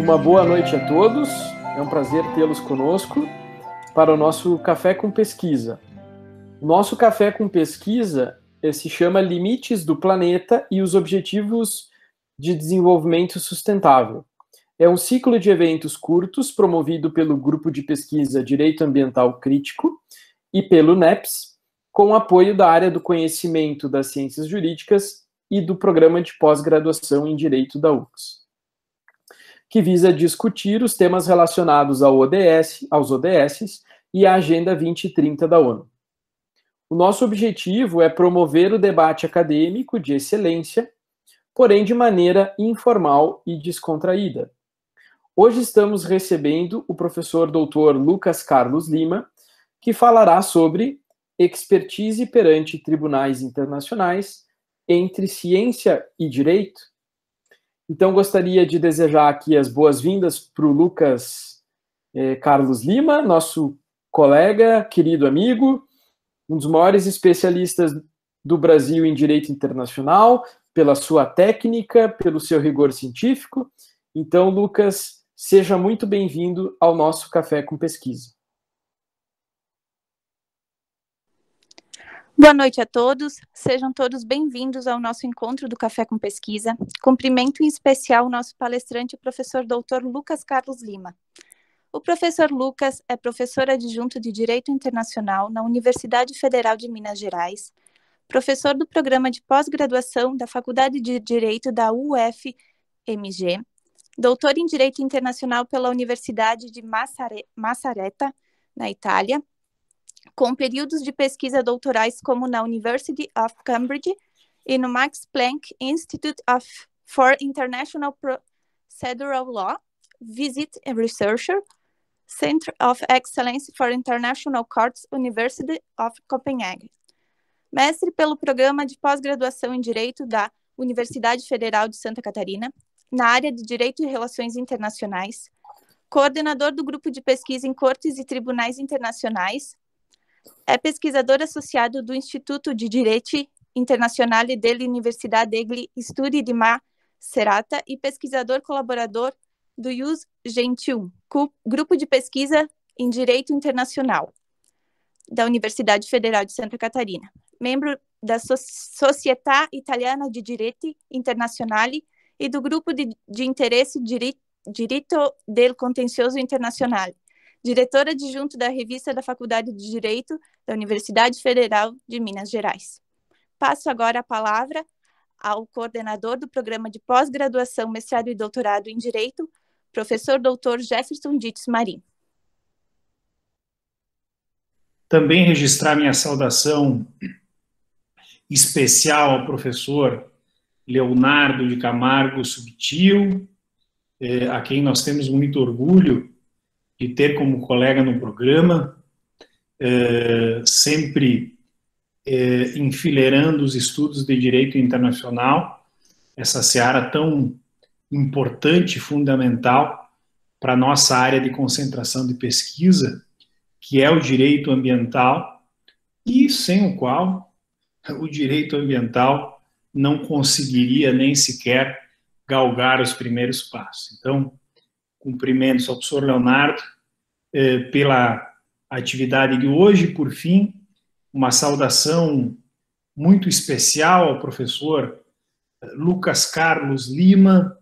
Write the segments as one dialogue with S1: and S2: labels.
S1: Uma boa noite a todos, é um prazer tê-los conosco para o nosso Café com Pesquisa. O nosso Café com Pesquisa se chama Limites do Planeta e os Objetivos de Desenvolvimento Sustentável. É um ciclo de eventos curtos promovido pelo Grupo de Pesquisa Direito Ambiental Crítico e pelo NEPS, com apoio da área do Conhecimento das Ciências Jurídicas e do Programa de Pós-Graduação em Direito da UFRGS, que visa discutir os temas relacionados aos ODS e à Agenda 2030 da ONU. O nosso objetivo é promover o debate acadêmico de excelência, porém de maneira informal e descontraída. Hoje estamos recebendo o professor Dr. Lucas Carlos Lima, que falará sobre expertise perante tribunais internacionais entre ciência e direito. Então, gostaria de desejar aqui as boas-vindas para o Lucas Carlos Lima, nosso colega, querido amigo, um dos maiores especialistas do Brasil em direito internacional, pela sua técnica, pelo seu rigor científico. Então, Lucas, seja muito bem-vindo ao nosso Café com Pesquisa.
S2: Boa noite a todos, sejam todos bem-vindos ao nosso encontro do Café com Pesquisa. Cumprimento em especial o nosso palestrante, o professor Dr. Lucas Carlos Lima. O professor Lucas é professor adjunto de Direito Internacional na Universidade Federal de Minas Gerais, professor do Programa de Pós-Graduação da Faculdade de Direito da UFMG, doutor em Direito Internacional pela Universidade de Macerata, na Itália, com períodos de pesquisa doutorais como na University of Cambridge e no Max Planck Institute for International Procedural Law, Visit and Researcher, Center of Excellence for International Courts, University of Copenhagen. Mestre pelo Programa de Pós-Graduação em Direito da Universidade Federal de Santa Catarina, na área de Direito e Relações Internacionais, coordenador do Grupo de Pesquisa em Cortes e Tribunais Internacionais, é pesquisador associado do Instituto de Direito Internacional dell'Università degli Studi di Macerata e pesquisador colaborador do Ius Gentium, Grupo de Pesquisa em Direito Internacional, da Universidade Federal de Santa Catarina. Membro da Società Italiana di Direito Internazionale e do Grupo de Interesse Diritto del Contenzioso Internazionale. Diretora adjunto da Revista da Faculdade de Direito da Universidade Federal de Minas Gerais. Passo agora a palavra ao coordenador do Programa de Pós-Graduação, Mestrado e Doutorado em Direito, professor Dr. Jefferson Dites Marim.
S3: Também registrar minha saudação especial ao professor Leonardo de Camargo Subtil, a quem nós temos muito orgulho de ter como colega no programa, sempre enfileirando os estudos de direito internacional, essa seara tão importante e fundamental para a nossa área de concentração de pesquisa, que é o direito ambiental, e sem o qual o direito ambiental não conseguiria nem sequer galgar os primeiros passos. Então, cumprimentos ao professor Leonardo pela atividade de hoje. Por fim, uma saudação muito especial ao professor Lucas Carlos Lima,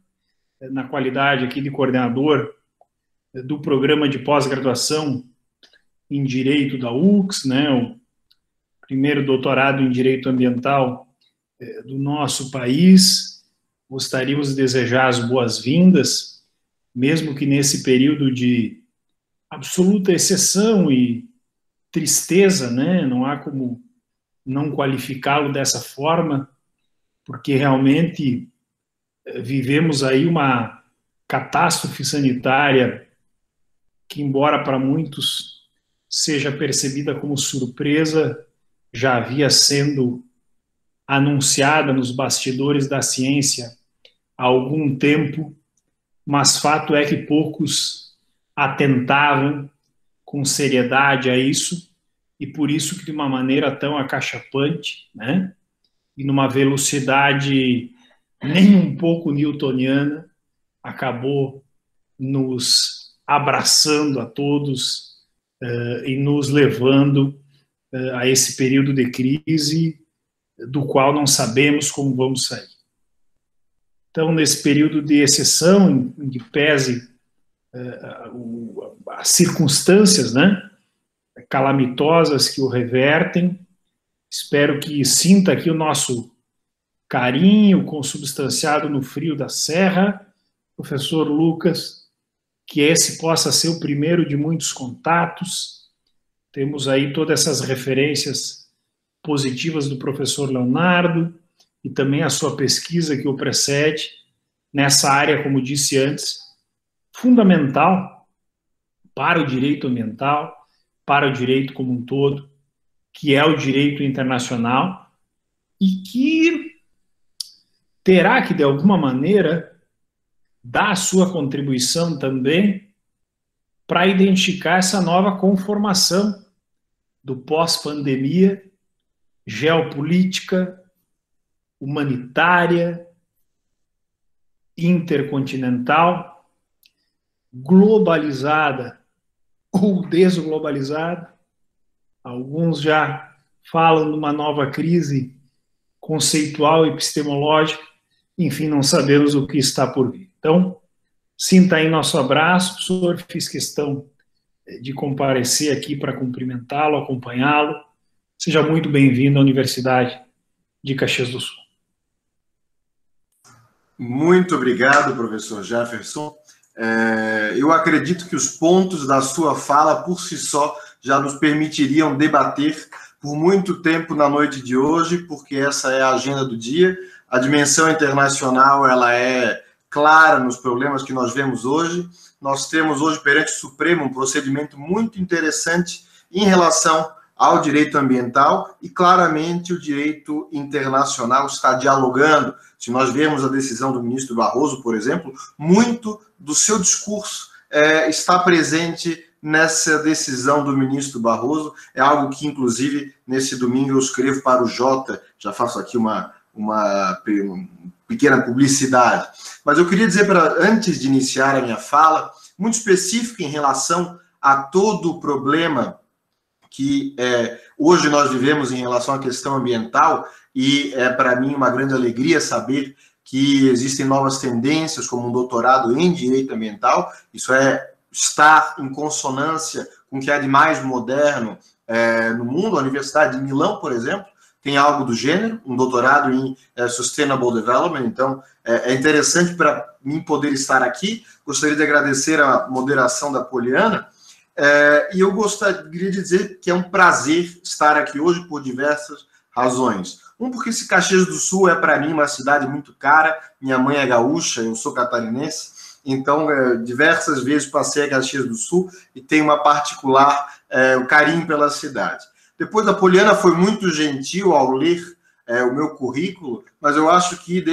S3: na qualidade aqui de coordenador do programa de pós-graduação em Direito da UFRGS, né, o primeiro doutorado em Direito Ambiental do nosso país. Gostaríamos de desejar as boas-vindas, mesmo que nesse período de absoluta exceção e tristeza, né, não há como não qualificá-lo dessa forma, porque realmente vivemos aí uma catástrofe sanitária que, embora para muitos seja percebida como surpresa, já havia sendo anunciada nos bastidores da ciência há algum tempo, mas fato é que poucos atentavam com seriedade a isso, e por isso que de uma maneira tão acachapante, né, e numa velocidade nem um pouco newtoniana, acabou nos abraçando a todos e nos levando a esse período de crise do qual não sabemos como vamos sair. Então, nesse período de exceção, em que pese as circunstâncias, né, calamitosas que o revertem, espero que sinta aqui o nosso carinho consubstanciado no frio da serra, professor Lucas, que esse possa ser o primeiro de muitos contatos. Temos aí todas essas referências positivas do professor Leonardo e também a sua pesquisa que o precede nessa área, como disse antes, fundamental para o direito ambiental, para o direito como um todo, que é o direito internacional e que terá que, de alguma maneira, dar a sua contribuição também para identificar essa nova conformação do pós-pandemia, geopolítica, humanitária, intercontinental, globalizada ou desglobalizada. Alguns já falam de uma nova crise conceitual e epistemológica. Enfim, não sabemos o que está por vir. Então, sinta aí nosso abraço, professor. Fiz questão de comparecer aqui para cumprimentá-lo, acompanhá-lo. Seja muito bem-vindo à Universidade de Caxias do Sul.
S4: Muito obrigado, professor Jefferson. Eu acredito que os pontos da sua fala, por si só, já nos permitiriam debater por muito tempo na noite de hoje, porque essa é a agenda do dia. A dimensão internacional, ela é clara nos problemas que nós vemos hoje. Nós temos hoje perante o Supremo um procedimento muito interessante em relação ao direito ambiental e claramente o direito internacional está dialogando. Se nós vemos a decisão do ministro Barroso, por exemplo, muito do seu discurso está presente nessa decisão do ministro Barroso. É algo que, inclusive, nesse domingo eu escrevo para o Jota, já faço aqui uma pequena publicidade. Mas eu queria dizer, antes de iniciar a minha fala, muito específica em relação a todo o problema que hoje nós vivemos em relação à questão ambiental, e é para mim uma grande alegria saber que existem novas tendências, como um doutorado em direito ambiental. Isso estar em consonância com o que há de mais moderno no mundo. A Universidade de Milão, por exemplo, tem algo do gênero, um doutorado em Sustainable Development. Então, é interessante para mim poder estar aqui. Gostaria de agradecer a moderação da Poliana. E eu gostaria de dizer que é um prazer estar aqui hoje por diversas razões. Porque esse Caxias do Sul é, para mim, uma cidade muito cara. Minha mãe é gaúcha, eu sou catarinense. Então, diversas vezes passei a Caxias do Sul e tenho uma particular carinho pela cidade. Depois, a Poliana foi muito gentil ao ler o meu currículo, mas eu acho que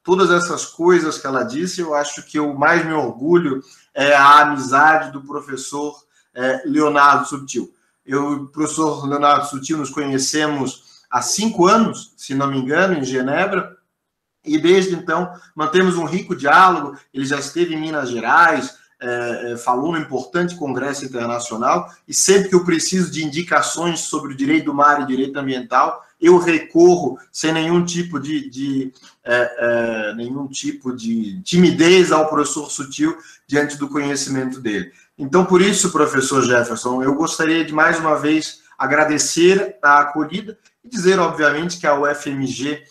S4: todas essas coisas que ela disse, eu acho que eu mais me orgulho é a amizade do professor Leonardo Subtil. Eu e o professor Leonardo Subtil nos conhecemos há 5 anos, se não me engano, em Genebra, e desde então mantemos um rico diálogo. Ele já esteve em Minas Gerais, falou no importante congresso internacional, e sempre que eu preciso de indicações sobre o direito do mar e direito ambiental, eu recorro sem nenhum tipo de timidez ao professor Subtil diante do conhecimento dele. Então, por isso, professor Jefferson, eu gostaria de mais uma vez agradecer a acolhida e dizer, obviamente, que a UFMG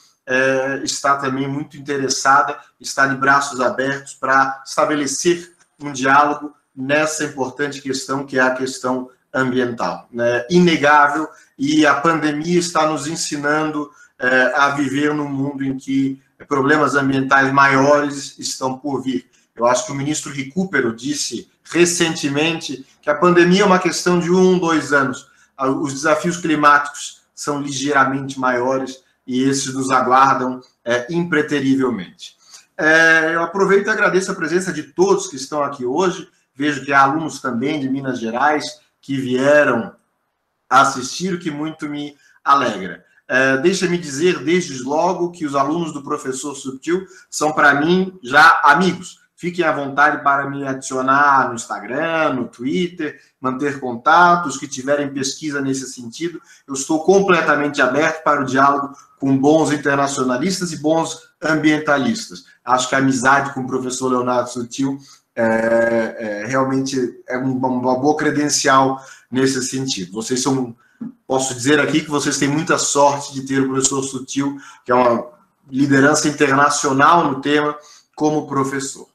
S4: está também muito interessada, está de braços abertos para estabelecer um diálogo nessa importante questão, que é a questão ambiental. Inegável, e a pandemia está nos ensinando a viver num mundo em que problemas ambientais maiores estão por vir. Eu acho que o ministro Recupero disse recentemente que a pandemia é uma questão de 1, 2 anos. Os desafios climáticos são ligeiramente maiores e esses nos aguardam impreterivelmente. Eu aproveito e agradeço a presença de todos que estão aqui hoje. Vejo que há alunos também de Minas Gerais que vieram assistir, o que muito me alegra. Deixa-me dizer desde logo que os alunos do professor Subtil são, para mim, já amigos. Fiquem à vontade para me adicionar no Instagram, no Twitter, manter contatos, que tiverem pesquisa nesse sentido. Eu estou completamente aberto para o diálogo com bons internacionalistas e bons ambientalistas. Acho que a amizade com o professor Leonardo Sutil realmente é uma boa credencial nesse sentido. Vocês são, posso dizer aqui que vocês têm muita sorte de ter o professor Sutil, que é uma liderança internacional no tema, como professor.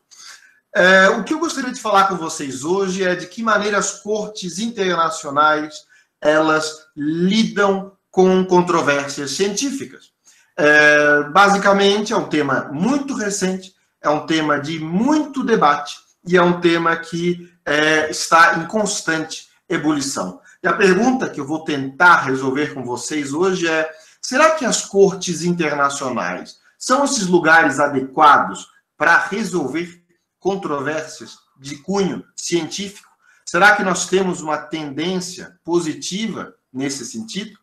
S4: O que eu gostaria de falar com vocês hoje é de que maneira as cortes internacionais elas lidam com controvérsias científicas. Basicamente, é um tema muito recente, é um tema de muito debate e é um tema que está em constante ebulição. E a pergunta que eu vou tentar resolver com vocês hoje é: será que as cortes internacionais são esses lugares adequados para resolver controvérsias de cunho científico? Será que nós temos uma tendência positiva nesse sentido?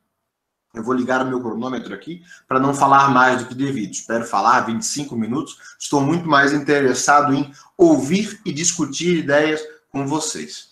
S4: Eu vou ligar o meu cronômetro aqui para não falar mais do que devido. Espero falar 25 minutos. Estou muito mais interessado em ouvir e discutir ideias com vocês.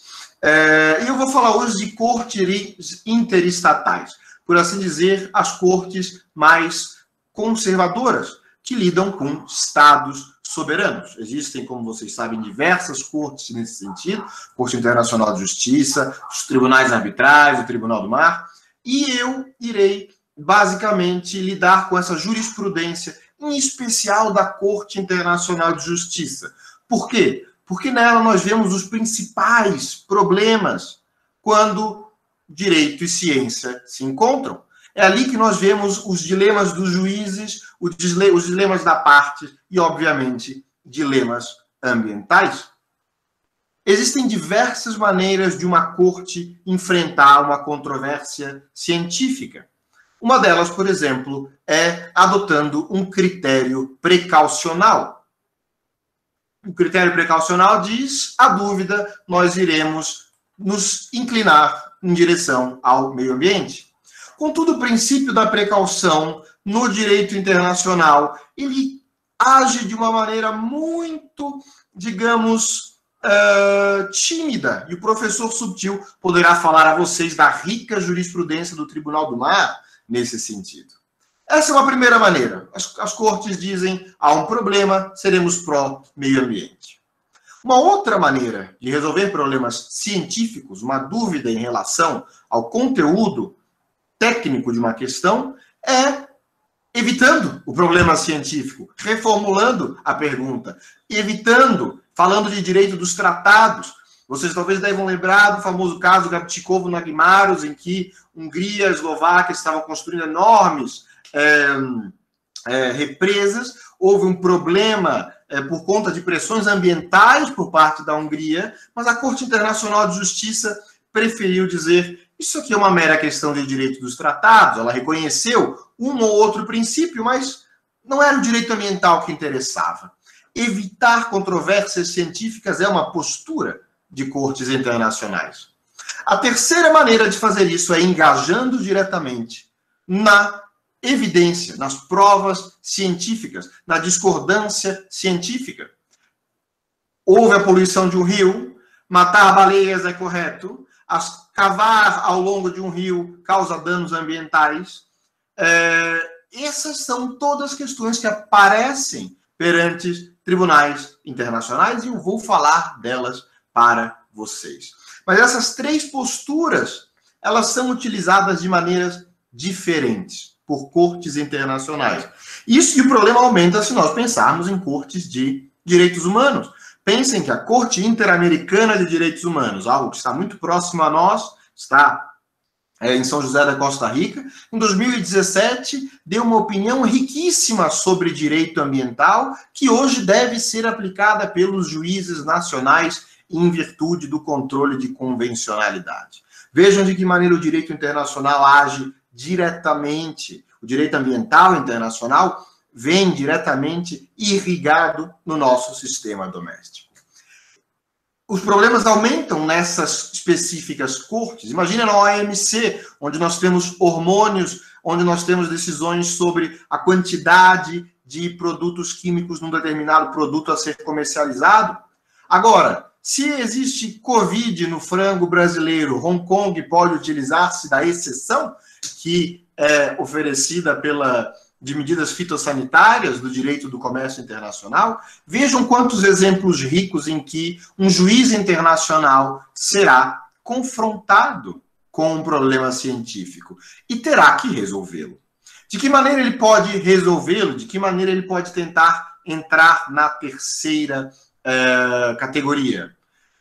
S4: Eu vou falar hoje de cortes interestatais, por assim dizer, as cortes mais conservadoras, que lidam com estados soberanos. Existem, como vocês sabem, diversas cortes nesse sentido, Corte Internacional de Justiça, os tribunais arbitrais, o Tribunal do Mar, e eu irei, basicamente, lidar com essa jurisprudência, em especial da Corte Internacional de Justiça. Por quê? Porque nela nós vemos os principais problemas quando direito e ciência se encontram. É ali que nós vemos os dilemas dos juízes, os dilemas da parte e, obviamente, dilemas ambientais. Existem diversas maneiras de uma corte enfrentar uma controvérsia científica. Uma delas, por exemplo, é adotando um critério precaucional. O critério precaucional diz: a dúvida, nós iremos nos inclinar em direção ao meio ambiente. Contudo, o princípio da precaução no direito internacional, ele age de uma maneira muito, digamos, tímida. E o professor Sutil poderá falar a vocês da rica jurisprudência do Tribunal do Mar nesse sentido. Essa é uma primeira maneira. As cortes dizem: há um problema, seremos pró-meio ambiente. Uma outra maneira de resolver problemas científicos, uma dúvida em relação ao conteúdo técnico de uma questão, é evitando o problema científico, reformulando a pergunta, evitando, falando de direito dos tratados. Vocês talvez devam lembrar do famoso caso Gabčíkovo-Nagymaros, em que Hungria e Eslováquia estavam construindo enormes represas. Houve um problema por conta de pressões ambientais por parte da Hungria, mas a Corte Internacional de Justiça preferiu dizer: isso aqui é uma mera questão de direito dos tratados. Ela reconheceu um ou outro princípio, mas não era o direito ambiental que interessava. Evitar controvérsias científicas é uma postura de cortes internacionais. A terceira maneira de fazer isso é engajando diretamente na evidência, nas provas científicas, na discordância científica. Houve a poluição de um rio, matar baleias é correto, cavar ao longo de um rio causa danos ambientais. Essas são todas questões que aparecem perante tribunais internacionais e eu vou falar delas para vocês. Mas essas três posturas, elas são utilizadas de maneiras diferentes por cortes internacionais. Isso, e o problema aumenta se nós pensarmos em cortes de direitos humanos. Pensem que a Corte Interamericana de Direitos Humanos, algo que está muito próximo a nós, está em São José da Costa Rica, em 2017, deu uma opinião riquíssima sobre direito ambiental, que hoje deve ser aplicada pelos juízes nacionais em virtude do controle de convencionalidade. Vejam de que maneira o direito internacional age diretamente, o direito ambiental internacional vem diretamente irrigado no nosso sistema doméstico. Os problemas aumentam nessas específicas cortes. Imagina na OMC, onde nós temos hormônios, onde nós temos decisões sobre a quantidade de produtos químicos num determinado produto a ser comercializado. Agora, se existe Covid no frango brasileiro, Hong Kong pode utilizar-se da exceção que é oferecida de medidas fitossanitárias do direito do comércio internacional. Vejam quantos exemplos ricos em que um juiz internacional será confrontado com um problema científico e terá que resolvê-lo. De que maneira ele pode resolvê-lo? De que maneira ele pode tentar entrar na terceira categoria?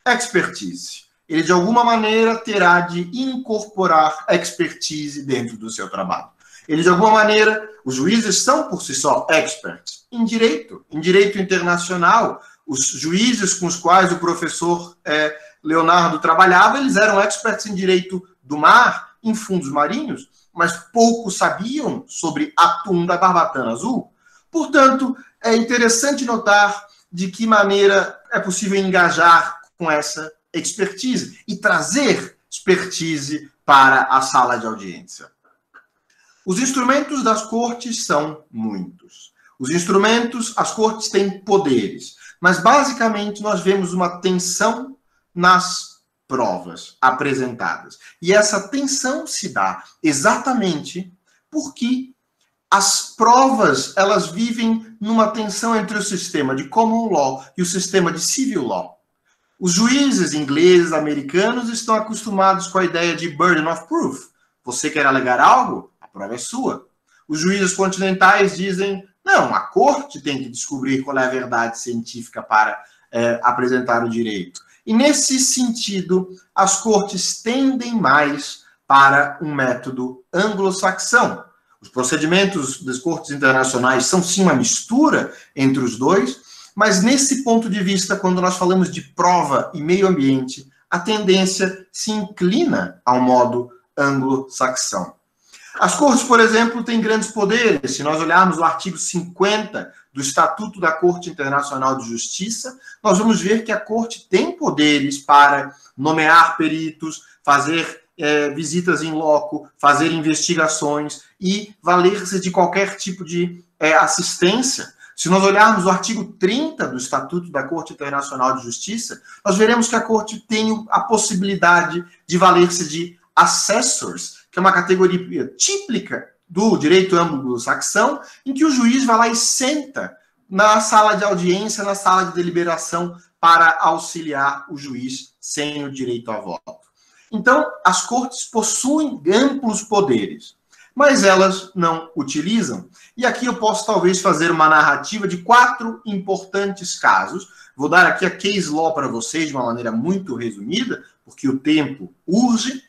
S4: Expertise. Ele, de alguma maneira, terá de incorporar expertise dentro do seu trabalho. Ele, de alguma maneira, os juízes são, por si só, experts em direito internacional. Os juízes com os quais o professor Leonardo trabalhava, eles eram experts em direito do mar, em fundos marinhos, mas pouco sabiam sobre atum da barbatana azul. Portanto, é interessante notar de que maneira é possível engajar com essa expertise e trazer expertise para a sala de audiência. Os instrumentos das cortes são muitos. As cortes têm poderes, mas basicamente nós vemos uma tensão nas provas apresentadas. E essa tensão se dá exatamente porque as provas, elas vivem numa tensão entre o sistema de common law e o sistema de civil law. Os juízes ingleses, americanos, estão acostumados com a ideia de burden of proof. Você quer alegar algo? A prova é sua. Os juízes continentais dizem, não, a corte tem que descobrir qual é a verdade científica para apresentar o direito. E nesse sentido, as cortes tendem mais para um método anglo-saxão. Os procedimentos das cortes internacionais são sim uma mistura entre os dois, mas nesse ponto de vista, quando nós falamos de prova e meio ambiente, a tendência se inclina ao modo anglo-saxão. As cortes, por exemplo, têm grandes poderes. Se nós olharmos o artigo 50 do Estatuto da Corte Internacional de Justiça, nós vamos ver que a corte tem poderes para nomear peritos, fazer visitas in loco, fazer investigações e valer-se de qualquer tipo de assistência. Se nós olharmos o artigo 30 do Estatuto da Corte Internacional de Justiça, nós veremos que a corte tem a possibilidade de valer-se de assessors, que é uma categoria típica do direito anglo-saxão, em que o juiz vai lá e senta na sala de audiência, na sala de deliberação, para auxiliar o juiz sem o direito a voto. Então, as cortes possuem amplos poderes, mas elas não utilizam. E aqui eu posso talvez fazer uma narrativa de 4 importantes casos. Vou dar aqui a case law para vocês de uma maneira muito resumida, porque o tempo urge.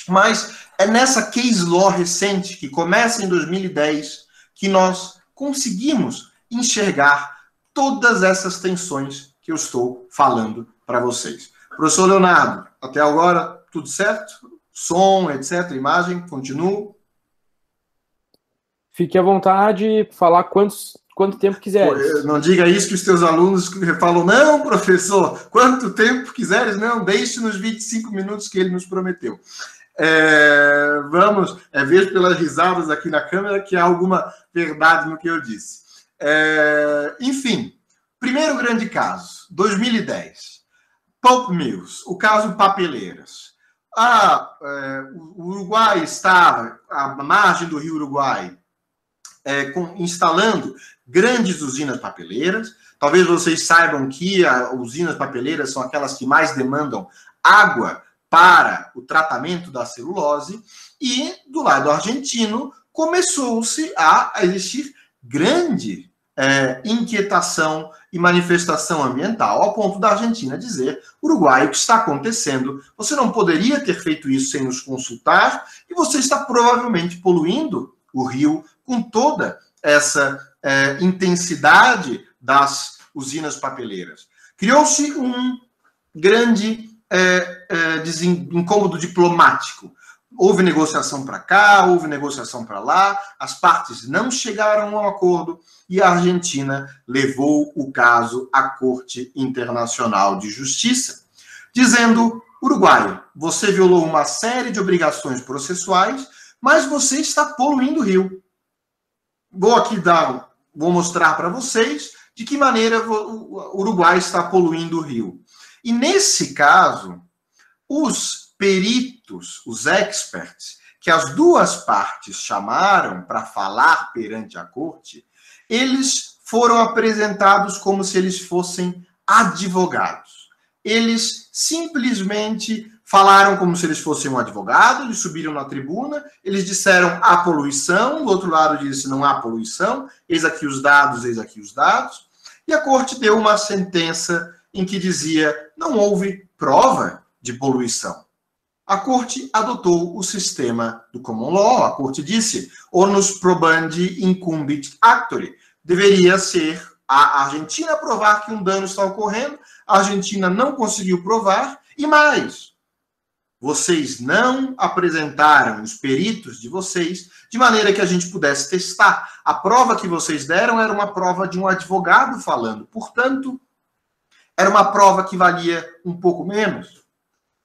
S4: Mas é nessa case law recente, que começa em 2010, que nós conseguimos enxergar todas essas tensões que eu estou falando para vocês. Professor Leonardo, até agora tudo certo? Som, etc., imagem, continuo?
S1: Fique à vontade, falar quanto tempo quiseres.
S4: Não diga isso que os teus alunos falam, não, professor, quanto tempo quiseres, não, deixe nos 25 minutos que ele nos prometeu. Vejo pelas risadas aqui na câmera que há alguma verdade no que eu disse. Enfim, primeiro grande caso, 2010. Pulp Mills, o caso Papeleiras. O Uruguai está à margem do rio Uruguai, instalando grandes usinas papeleiras. Talvez vocês saibam que as usinas papeleiras são aquelas que mais demandam água para o tratamento da celulose, e do lado argentino começou-se a existir grande inquietação e manifestação ambiental, ao ponto da Argentina dizer, Uruguai, o que está acontecendo? Você não poderia ter feito isso sem nos consultar, e você está provavelmente poluindo o rio com toda essa intensidade das usinas papeleiras. Criou-se um grande incômodo diplomático. Houve negociação para cá, houve negociação para lá, as partes não chegaram a um acordo e a Argentina levou o caso à Corte Internacional de Justiça, dizendo, Uruguai, você violou uma série de obrigações processuais, mas você está poluindo o rio. Vou aqui dar vou mostrar para vocês de que maneira o Uruguai está poluindo o rio. E nesse caso, os peritos, os experts, que as duas partes chamaram para falar perante a corte, eles foram apresentados como se eles fossem advogados. Eles simplesmente falaram como se eles fossem um advogado, eles subiram na tribuna, eles disseram há poluição, do outro lado disse não há poluição, eis aqui os dados, e a corte deu uma sentença em que dizia não houve prova de poluição. A corte adotou o sistema do common law, a corte disse onus probandi incumbit actori, deveria ser a Argentina provar que um dano está ocorrendo, a Argentina não conseguiu provar, e mais, vocês não apresentaram os peritos de vocês de maneira que a gente pudesse testar. A prova que vocês deram era uma prova de um advogado falando, portanto, era uma prova que valia um pouco menos.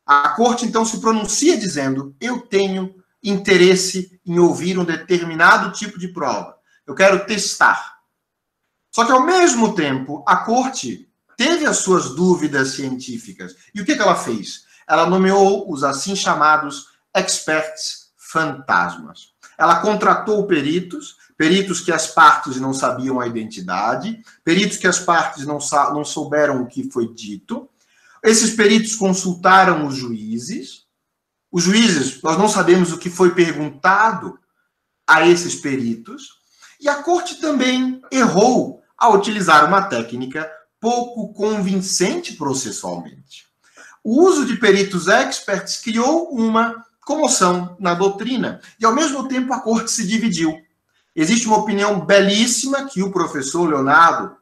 S4: A corte, então, se pronuncia dizendo eu tenho interesse em ouvir um determinado tipo de prova. Eu quero testar. Só que, ao mesmo tempo, a corte teve as suas dúvidas científicas. E o que ela fez? Ela nomeou os assim chamados experts fantasmas. Ela contratou peritos que as partes não sabiam a identidade, peritos que as partes não souberam o que foi dito. Esses peritos consultaram os juízes. Os juízes, nós não sabemos o que foi perguntado a esses peritos. E a corte também errou ao utilizar uma técnica pouco convincente processualmente. O uso de peritos experts criou uma comoção na doutrina. E, ao mesmo tempo, a corte se dividiu. Existe uma opinião belíssima que o professor Leonardo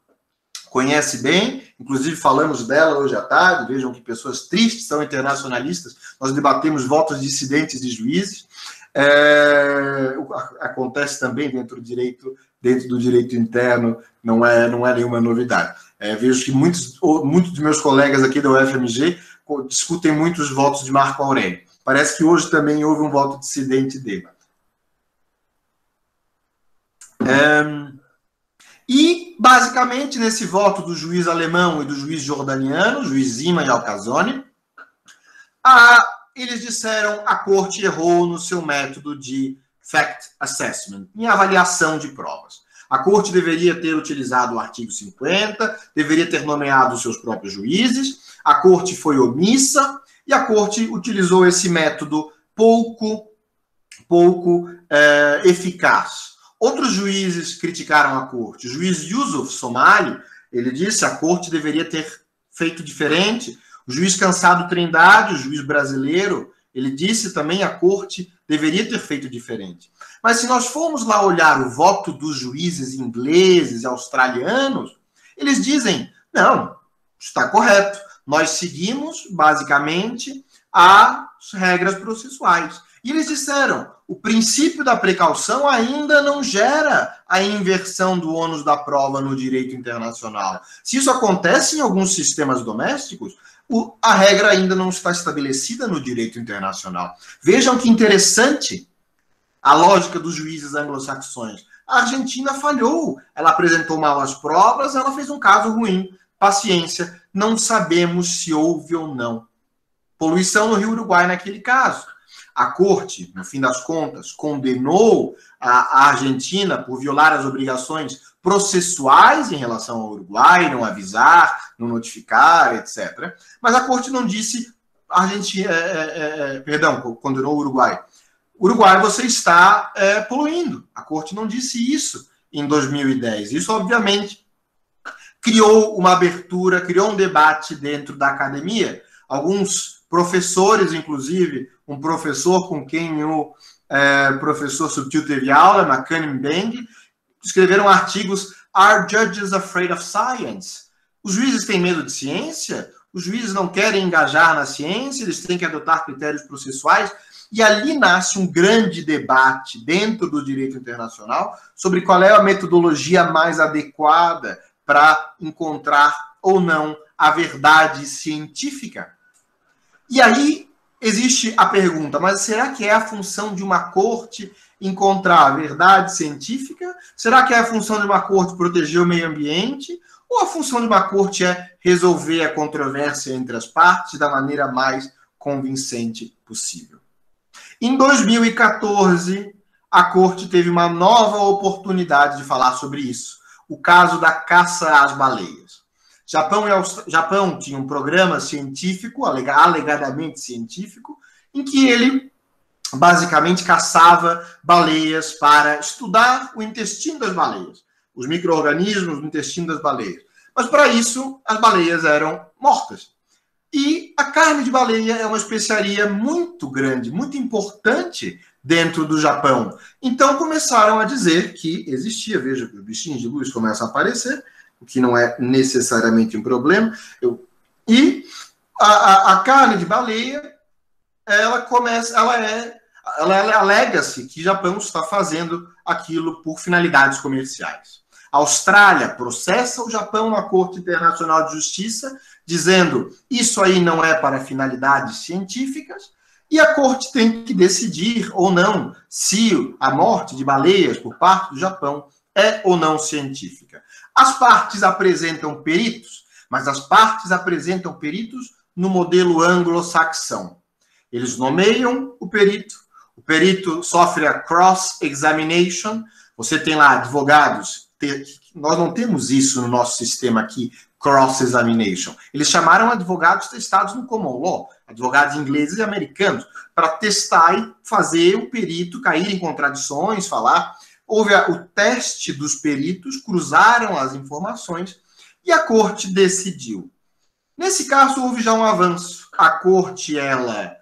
S4: conhece bem, inclusive falamos dela hoje à tarde, vejam que pessoas tristes são internacionalistas, nós debatemos votos dissidentes de juízes, acontece também dentro do direito interno, não é nenhuma novidade. Vejo que muitos dos meus colegas aqui da UFMG discutem muito os votos de Marco Aurélio. Parece que hoje também houve um voto dissidente dele. E, basicamente, nesse voto do juiz alemão e do juiz jordaniano, o juiz Zima e Alcazone, eles disseram a corte errou no seu método de fact assessment, em avaliação de provas. A corte deveria ter utilizado o artigo 50, deveria ter nomeado os seus próprios juízes, a corte foi omissa e a corte utilizou esse método pouco eficaz. Outros juízes criticaram a corte. O juiz Yusuf Somali, ele disse a corte deveria ter feito diferente. O juiz Cansado Trindade, o juiz brasileiro, ele disse também a corte deveria ter feito diferente. Mas se nós formos lá olhar o voto dos juízes ingleses e australianos, eles dizem, não, está correto. Nós seguimos, basicamente, as regras processuais. E eles disseram, o princípio da precaução ainda não gera a inversão do ônus da prova no direito internacional. Se isso acontece em alguns sistemas domésticos, a regra ainda não está estabelecida no direito internacional. Vejam que interessante a lógica dos juízes anglo-saxões. A Argentina falhou, ela apresentou mal as provas, ela fez um caso ruim. Paciência, não sabemos se houve ou não poluição no Rio Uruguai naquele caso. A corte, no fim das contas, condenou a Argentina por violar as obrigações processuais em relação ao Uruguai, não avisar, não notificar, etc. Mas a corte não disse, condenou o Uruguai. Uruguai, você está poluindo. A corte não disse isso em 2010. Isso, obviamente, criou uma abertura, criou um debate dentro da academia. Alguns professores, inclusive, um professor com quem o professor Subtil teve aula, Makani Mbeng, escreveram artigos Are Judges Afraid of Science? Os juízes têm medo de ciência? Os juízes não querem engajar na ciência? Eles têm que adotar critérios processuais? E ali nasce um grande debate dentro do direito internacional sobre qual é a metodologia mais adequada para encontrar ou não a verdade científica. E aí existe a pergunta, mas será que é a função de uma corte encontrar a verdade científica? Será que é a função de uma corte proteger o meio ambiente? Ou a função de uma corte é resolver a controvérsia entre as partes da maneira mais convincente possível? Em 2014, a corte teve uma nova oportunidade de falar sobre isso. O caso da caça às baleias. Japão tinha um programa científico, alegadamente científico, em que ele basicamente caçava baleias para estudar o intestino das baleias, os micro-organismos no intestino das baleias. Mas para isso, as baleias eram mortas. E a carne de baleia é uma especiaria muito grande, muito importante dentro do Japão. Então começaram a dizer que existia, veja que os bichinhos de luz começam a aparecer, o que não é necessariamente um problema. E a carne de baleia, alega-se que o Japão está fazendo aquilo por finalidades comerciais. A Austrália processa o Japão na Corte Internacional de Justiça, dizendo isso aí não é para finalidades científicas, e a Corte tem que decidir ou não se a morte de baleias por parte do Japão é ou não científica. As partes apresentam peritos, mas as partes apresentam peritos no modelo anglo-saxão. Eles nomeiam o perito sofre a cross-examination, você tem lá advogados, nós não temos isso no nosso sistema aqui, cross-examination. Eles chamaram advogados testados no common law, advogados ingleses e americanos, para testar e fazer o perito cair em contradições, falar. Houve o teste dos peritos, cruzaram as informações e a corte decidiu. Nesse caso, houve já um avanço. A corte, ela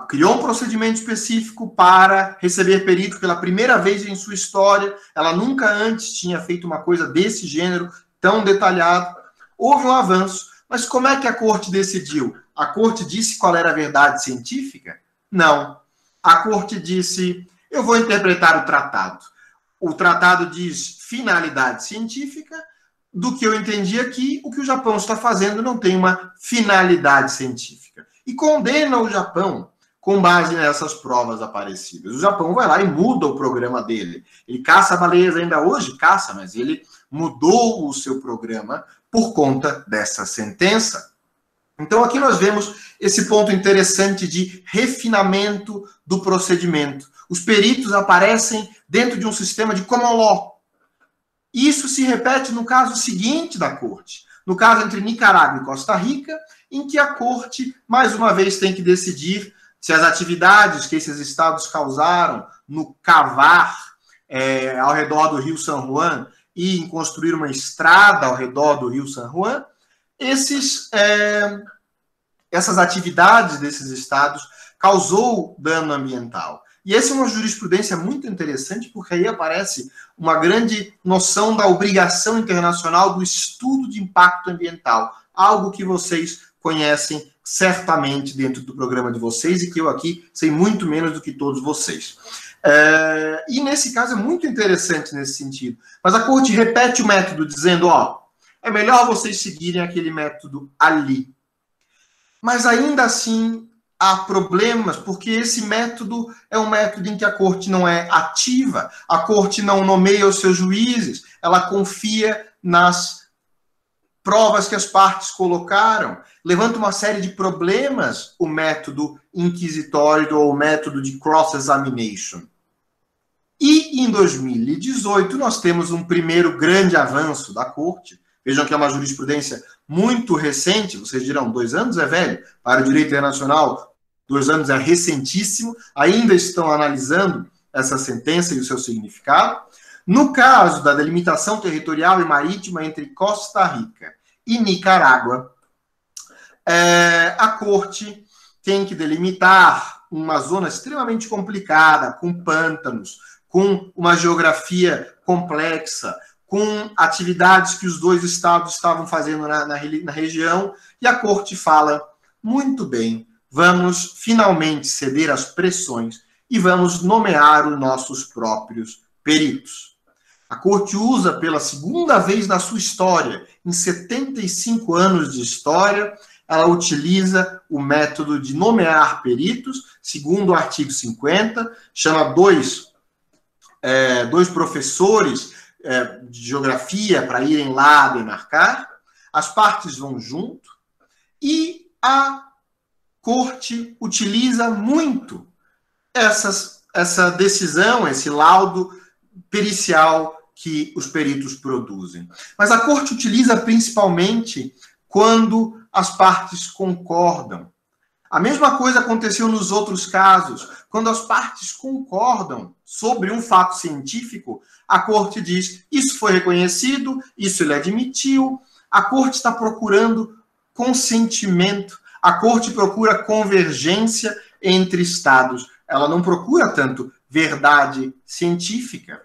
S4: criou um procedimento específico para receber peritos pela primeira vez em sua história. Ela nunca antes tinha feito uma coisa desse gênero, tão detalhado. Houve um avanço, mas como é que a corte decidiu? A corte disse qual era a verdade científica? Não. A corte disse, eu vou interpretar o tratado. O tratado diz finalidade científica, do que eu entendi aqui, o que o Japão está fazendo não tem uma finalidade científica. E condena o Japão com base nessas provas aparecidas. O Japão vai lá e muda o programa dele. Ele caça baleias ainda hoje, caça, mas ele mudou o seu programa por conta dessa sentença. Então aqui nós vemos esse ponto interessante de refinamento do procedimento. Os peritos aparecem dentro de um sistema de common law. Isso se repete no caso seguinte da corte, no caso entre Nicarágua e Costa Rica, em que a corte, mais uma vez, tem que decidir se as atividades que esses estados causaram no cavar ao redor do Rio San Juan e em construir uma estrada ao redor do Rio San Juan, essas atividades desses estados causou dano ambiental. E essa é uma jurisprudência muito interessante, porque aí aparece uma grande noção da obrigação internacional do estudo de impacto ambiental, algo que vocês conhecem certamente dentro do programa de vocês e que eu aqui sei muito menos do que todos vocês. E nesse caso é muito interessante nesse sentido. Mas a corte repete o método dizendo, é melhor vocês seguirem aquele método ali. Mas ainda assim há problemas, porque esse método é um método em que a corte não é ativa, a corte não nomeia os seus juízes, ela confia nas provas que as partes colocaram, levanta uma série de problemas o método inquisitório ou o método de cross-examination. E em 2018 nós temos um primeiro grande avanço da corte. Vejam que é uma jurisprudência muito recente, vocês dirão, 2 anos é velho, para o direito internacional 2 anos é recentíssimo, ainda estão analisando essa sentença e o seu significado. No caso da delimitação territorial e marítima entre Costa Rica e Nicarágua, a corte tem que delimitar uma zona extremamente complicada, com pântanos, com uma geografia complexa, com atividades que os 2 estados estavam fazendo na região, e a corte fala, muito bem, vamos finalmente ceder às pressões e vamos nomear os nossos próprios peritos. A corte usa pela segunda vez na sua história, em 75 anos de história, ela utiliza o método de nomear peritos, segundo o artigo 50, chama dois professores de geografia para irem lá demarcar, as partes vão junto, e a corte utiliza muito essa decisão, esse laudo pericial que os peritos produzem. Mas a corte utiliza principalmente quando as partes concordam. A mesma coisa aconteceu nos outros casos. Quando as partes concordam sobre um fato científico, a corte diz, isso foi reconhecido, isso ele admitiu. A corte está procurando consentimento, a corte procura convergência entre estados. Ela não procura tanto verdade científica.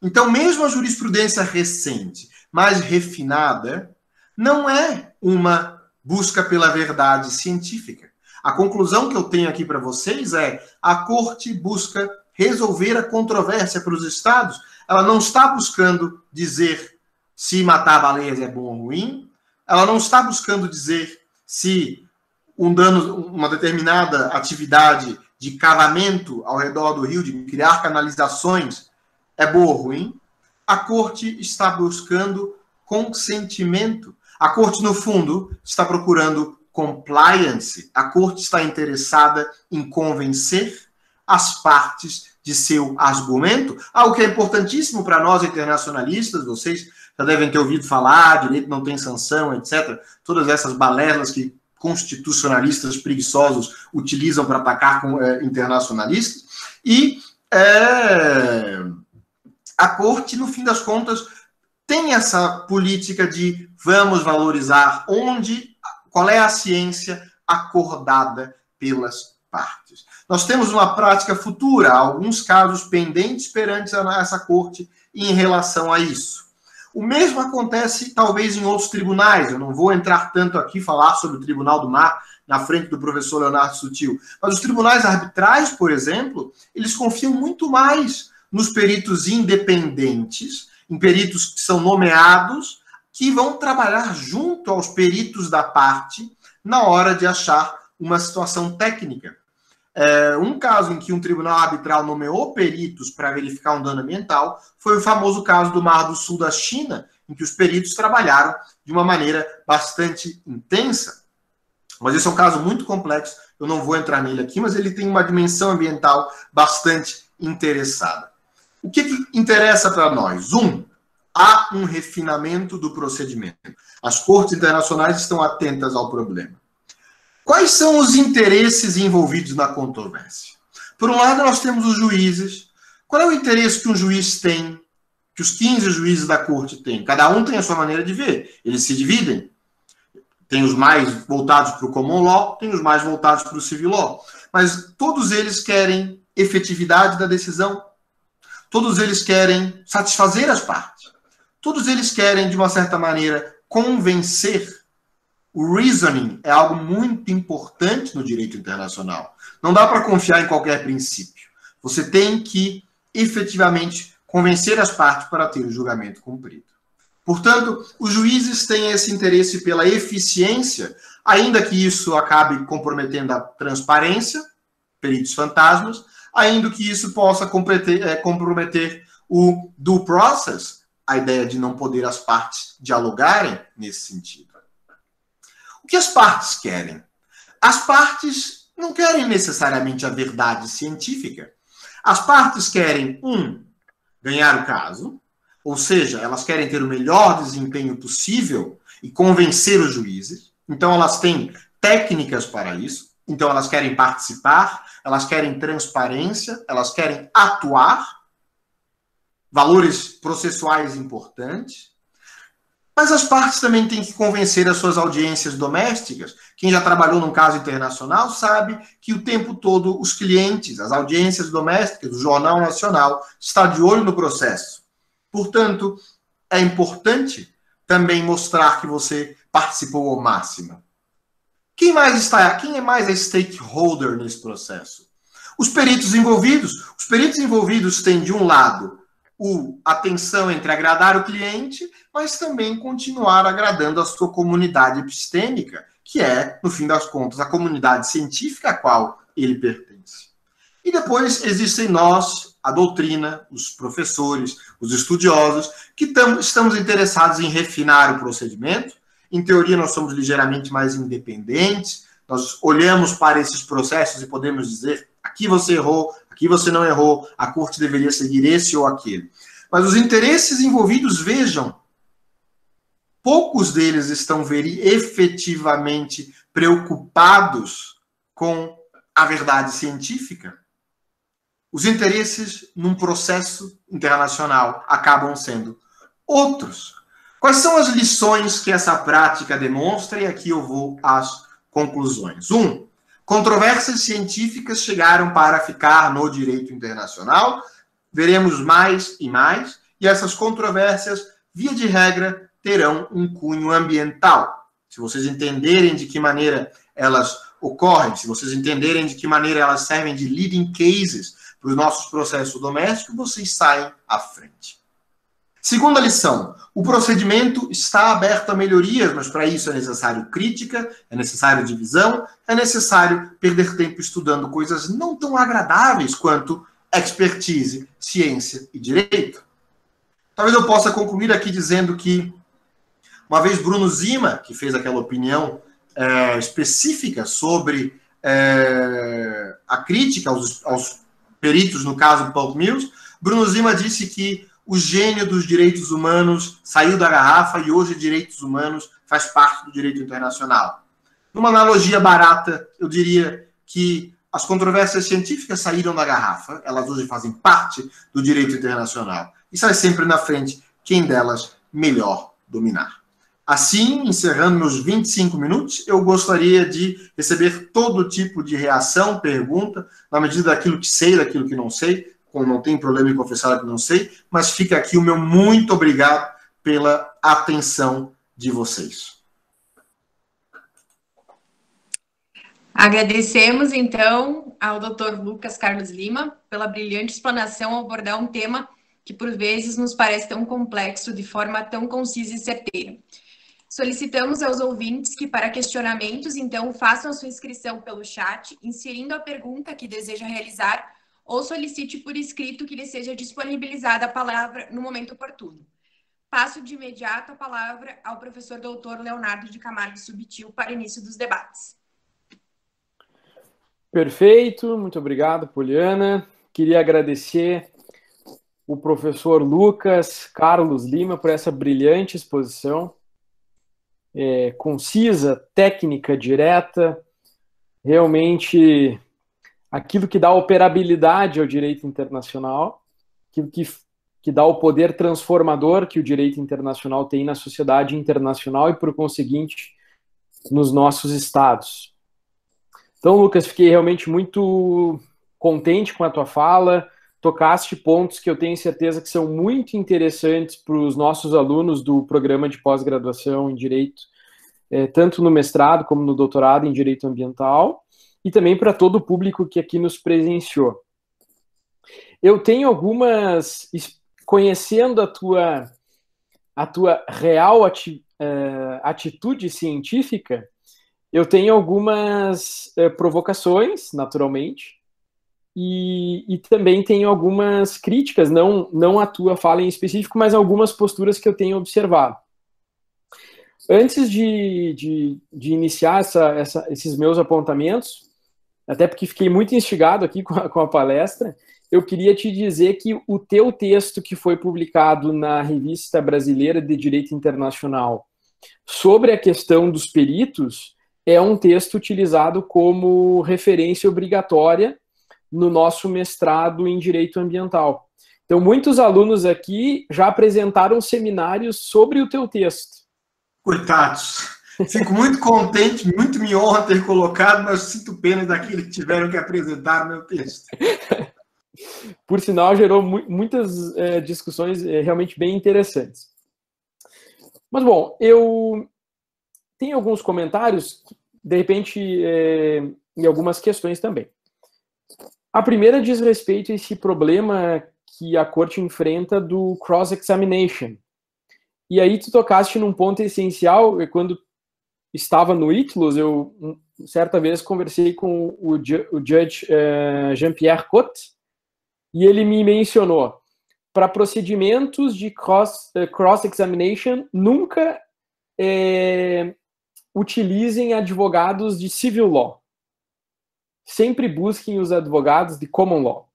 S4: Então, mesmo a jurisprudência recente, mais refinada, não é uma busca pela verdade científica. A conclusão que eu tenho aqui para vocês é a corte busca resolver a controvérsia para os estados. Ela não está buscando dizer se matar baleias é bom ou ruim. Ela não está buscando dizer se uma determinada atividade de cavamento ao redor do rio, de criar canalizações, é boa ou ruim. A corte está buscando consentimento. A corte, no fundo, está procurando compliance. A corte está interessada em convencer as partes de seu argumento, algo que é importantíssimo para nós internacionalistas. Vocês já devem ter ouvido falar, direito não tem sanção, etc. Todas essas balelas que constitucionalistas preguiçosos utilizam para atacar internacionalistas. E a corte, no fim das contas, tem essa política de vamos valorizar qual é a ciência acordada pelas partes. Nós temos uma prática futura, alguns casos pendentes perante essa corte em relação a isso. O mesmo acontece, talvez, em outros tribunais. Eu não vou entrar tanto aqui falar sobre o Tribunal do Mar na frente do professor Leonardo Sutil. Mas os tribunais arbitrais, por exemplo, eles confiam muito mais nos peritos independentes, em peritos que são nomeados, que vão trabalhar junto aos peritos da parte na hora de achar uma situação técnica. Um caso em que um tribunal arbitral nomeou peritos para verificar um dano ambiental foi o famoso caso do Mar do Sul da China, em que os peritos trabalharam de uma maneira bastante intensa. Mas esse é um caso muito complexo, eu não vou entrar nele aqui, mas ele tem uma dimensão ambiental bastante interessada. O que interessa para nós? Há um refinamento do procedimento. As cortes internacionais estão atentas ao problema. Quais são os interesses envolvidos na controvérsia? Por um lado, nós temos os juízes. Qual é o interesse que um juiz tem, que os 15 juízes da corte têm? Cada um tem a sua maneira de ver. Eles se dividem. Tem os mais voltados para o common law, tem os mais voltados para o civil law. Mas todos eles querem efetividade da decisão. Todos eles querem satisfazer as partes. Todos eles querem, de uma certa maneira, convencer. O reasoning é algo muito importante no direito internacional. Não dá para confiar em qualquer princípio. Você tem que, efetivamente, convencer as partes para ter o julgamento cumprido. Portanto, os juízes têm esse interesse pela eficiência, ainda que isso acabe comprometendo a transparência, peritos fantasmas, ainda que isso possa comprometer o due process, a ideia de não poder as partes dialogarem nesse sentido. O que as partes querem? As partes não querem necessariamente a verdade científica. As partes querem, ganhar o caso, ou seja, elas querem ter o melhor desempenho possível e convencer os juízes. Então, elas têm técnicas para isso. Então, elas querem participar, elas querem transparência, elas querem atuar, valores processuais importantes. Mas as partes também têm que convencer as suas audiências domésticas. Quem já trabalhou num caso internacional sabe que o tempo todo os clientes, as audiências domésticas, o Jornal Nacional, está de olho no processo. Portanto, é importante também mostrar que você participou ao máximo. Quem é mais a stakeholder nesse processo? Os peritos envolvidos. Os peritos envolvidos têm, de um lado, a tensão entre agradar o cliente, mas também continuar agradando a sua comunidade epistêmica, que é, no fim das contas, a comunidade científica a qual ele pertence. E depois existem nós, a doutrina, os professores, os estudiosos, que estamos interessados em refinar o procedimento. Em teoria, nós somos ligeiramente mais independentes, nós olhamos para esses processos e podemos dizer, aqui você errou, aqui você não errou, a corte deveria seguir esse ou aquele. Mas os interesses envolvidos, vejam, poucos deles estão efetivamente preocupados com a verdade científica. Os interesses num processo internacional acabam sendo outros. Quais são as lições que essa prática demonstra? E aqui eu vou às conclusões. 1. Controvérsias científicas chegaram para ficar no direito internacional. Veremos mais e mais. E essas controvérsias, via de regra, terão um cunho ambiental. Se vocês entenderem de que maneira elas ocorrem, se vocês entenderem de que maneira elas servem de leading cases para os nossos processos domésticos, vocês saem à frente. Segunda lição, o procedimento está aberto a melhorias, mas para isso é necessário crítica, é necessário divisão, é necessário perder tempo estudando coisas não tão agradáveis quanto expertise, ciência e direito. Talvez eu possa concluir aqui dizendo que, uma vez Bruno Zima, que fez aquela opinião específica sobre a crítica aos peritos, no caso do Paul Mills, Bruno Zima disse que o gênio dos direitos humanos saiu da garrafa e hoje direitos humanos faz parte do direito internacional. Numa analogia barata, eu diria que as controvérsias científicas saíram da garrafa, elas hoje fazem parte do direito internacional. E sai sempre na frente quem delas melhor dominar. Assim, encerrando meus 25 minutos, eu gostaria de receber todo tipo de reação, pergunta, na medida daquilo que sei, daquilo que não sei, não tem problema em confessar que não sei, mas fica aqui o meu muito obrigado pela atenção de vocês.
S5: Agradecemos, então, ao Dr. Lucas Carlos Lima pela brilhante explanação ao abordar um tema que, por vezes, nos parece tão complexo de forma tão concisa e certeira. Solicitamos aos ouvintes que, para questionamentos, então, façam a sua inscrição pelo chat, inserindo a pergunta que deseja realizar, ou solicite por escrito que lhe seja disponibilizada a palavra no momento oportuno. Passo de imediato a palavra ao professor doutor Leonardo de Camargo Subtil para início dos debates.
S1: Perfeito, muito obrigado, Poliana. Queria agradecer o professor Lucas Carlos Lima por essa brilhante exposição, concisa, técnica, direta, realmente aquilo que dá operabilidade ao direito internacional, aquilo que dá o poder transformador que o direito internacional tem na sociedade internacional e, por conseguinte, nos nossos estados. Então, Lucas, fiquei realmente muito contente com a tua fala, tocaste pontos que eu tenho certeza que são muito interessantes para os nossos alunos do programa de pós-graduação em Direito, tanto no mestrado como no doutorado em Direito Ambiental, e também para todo o público que aqui nos presenciou. Eu tenho algumas, conhecendo a tua real atitude científica, eu tenho algumas provocações, naturalmente, e também tenho algumas críticas, não a tua fala em específico, mas algumas posturas que eu tenho observado. Antes de iniciar esses meus apontamentos, até porque fiquei muito instigado aqui com a palestra, eu queria te dizer que o teu texto que foi publicado na Revista Brasileira de Direito Internacional sobre a questão dos peritos é um texto utilizado como referência obrigatória no nosso mestrado em Direito Ambiental. Então, muitos alunos aqui já apresentaram seminários sobre o teu texto.
S4: Coitados. Fico muito contente, muito me honra ter colocado, mas sinto pena daqueles que tiveram que apresentar o meu texto.
S1: Por sinal, gerou muitas discussões realmente bem interessantes. Mas, bom, eu tenho alguns comentários, de repente, e algumas questões também. A primeira diz respeito a esse problema que a corte enfrenta do cross-examination. E aí tu tocaste num ponto essencial, quando estava no ITLUS, eu certa vez conversei com o judge Jean-Pierre Cotte, e ele me mencionou, para procedimentos de cross-examination, nunca utilizem advogados de civil law. Sempre busquem os advogados de common law.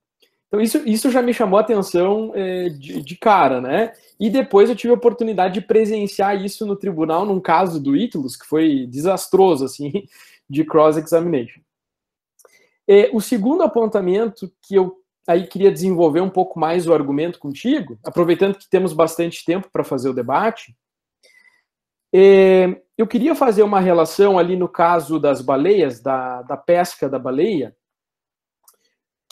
S1: Então, isso já me chamou a atenção de cara, né? E depois eu tive a oportunidade de presenciar isso no tribunal, num caso do ITLUS, que foi desastroso, assim, de cross-examination. O segundo apontamento que eu aí queria desenvolver um pouco mais o argumento contigo, aproveitando que temos bastante tempo para fazer o debate, eu queria fazer uma relação ali no caso das baleias, da pesca da baleia,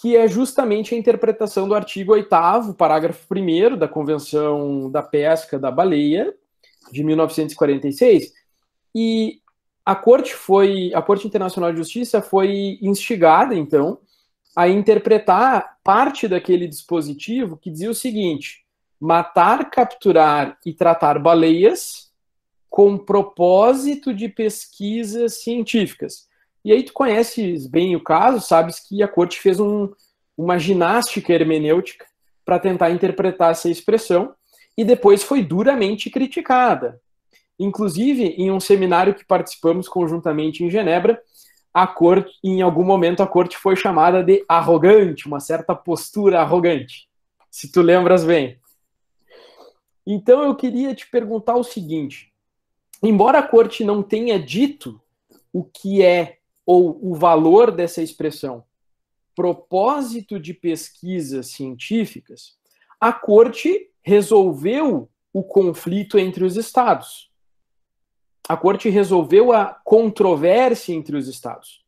S1: que é justamente a interpretação do artigo 8º, parágrafo 1º da Convenção da Pesca da Baleia, de 1946, e a Corte Internacional de Justiça foi instigada, então, a interpretar parte daquele dispositivo que dizia o seguinte: matar, capturar e tratar baleias com propósito de pesquisas científicas. E aí tu conheces bem o caso, sabes que a Corte fez uma ginástica hermenêutica para tentar interpretar essa expressão e depois foi duramente criticada. Inclusive, em um seminário que participamos conjuntamente em Genebra, a Corte, em algum momento, a Corte foi chamada de arrogante, uma certa postura arrogante, se tu lembras bem. Então, eu queria te perguntar o seguinte: embora a Corte não tenha dito o que é ou o valor dessa expressão, propósito de pesquisas científicas, a Corte resolveu o conflito entre os Estados. A Corte resolveu a controvérsia entre os Estados.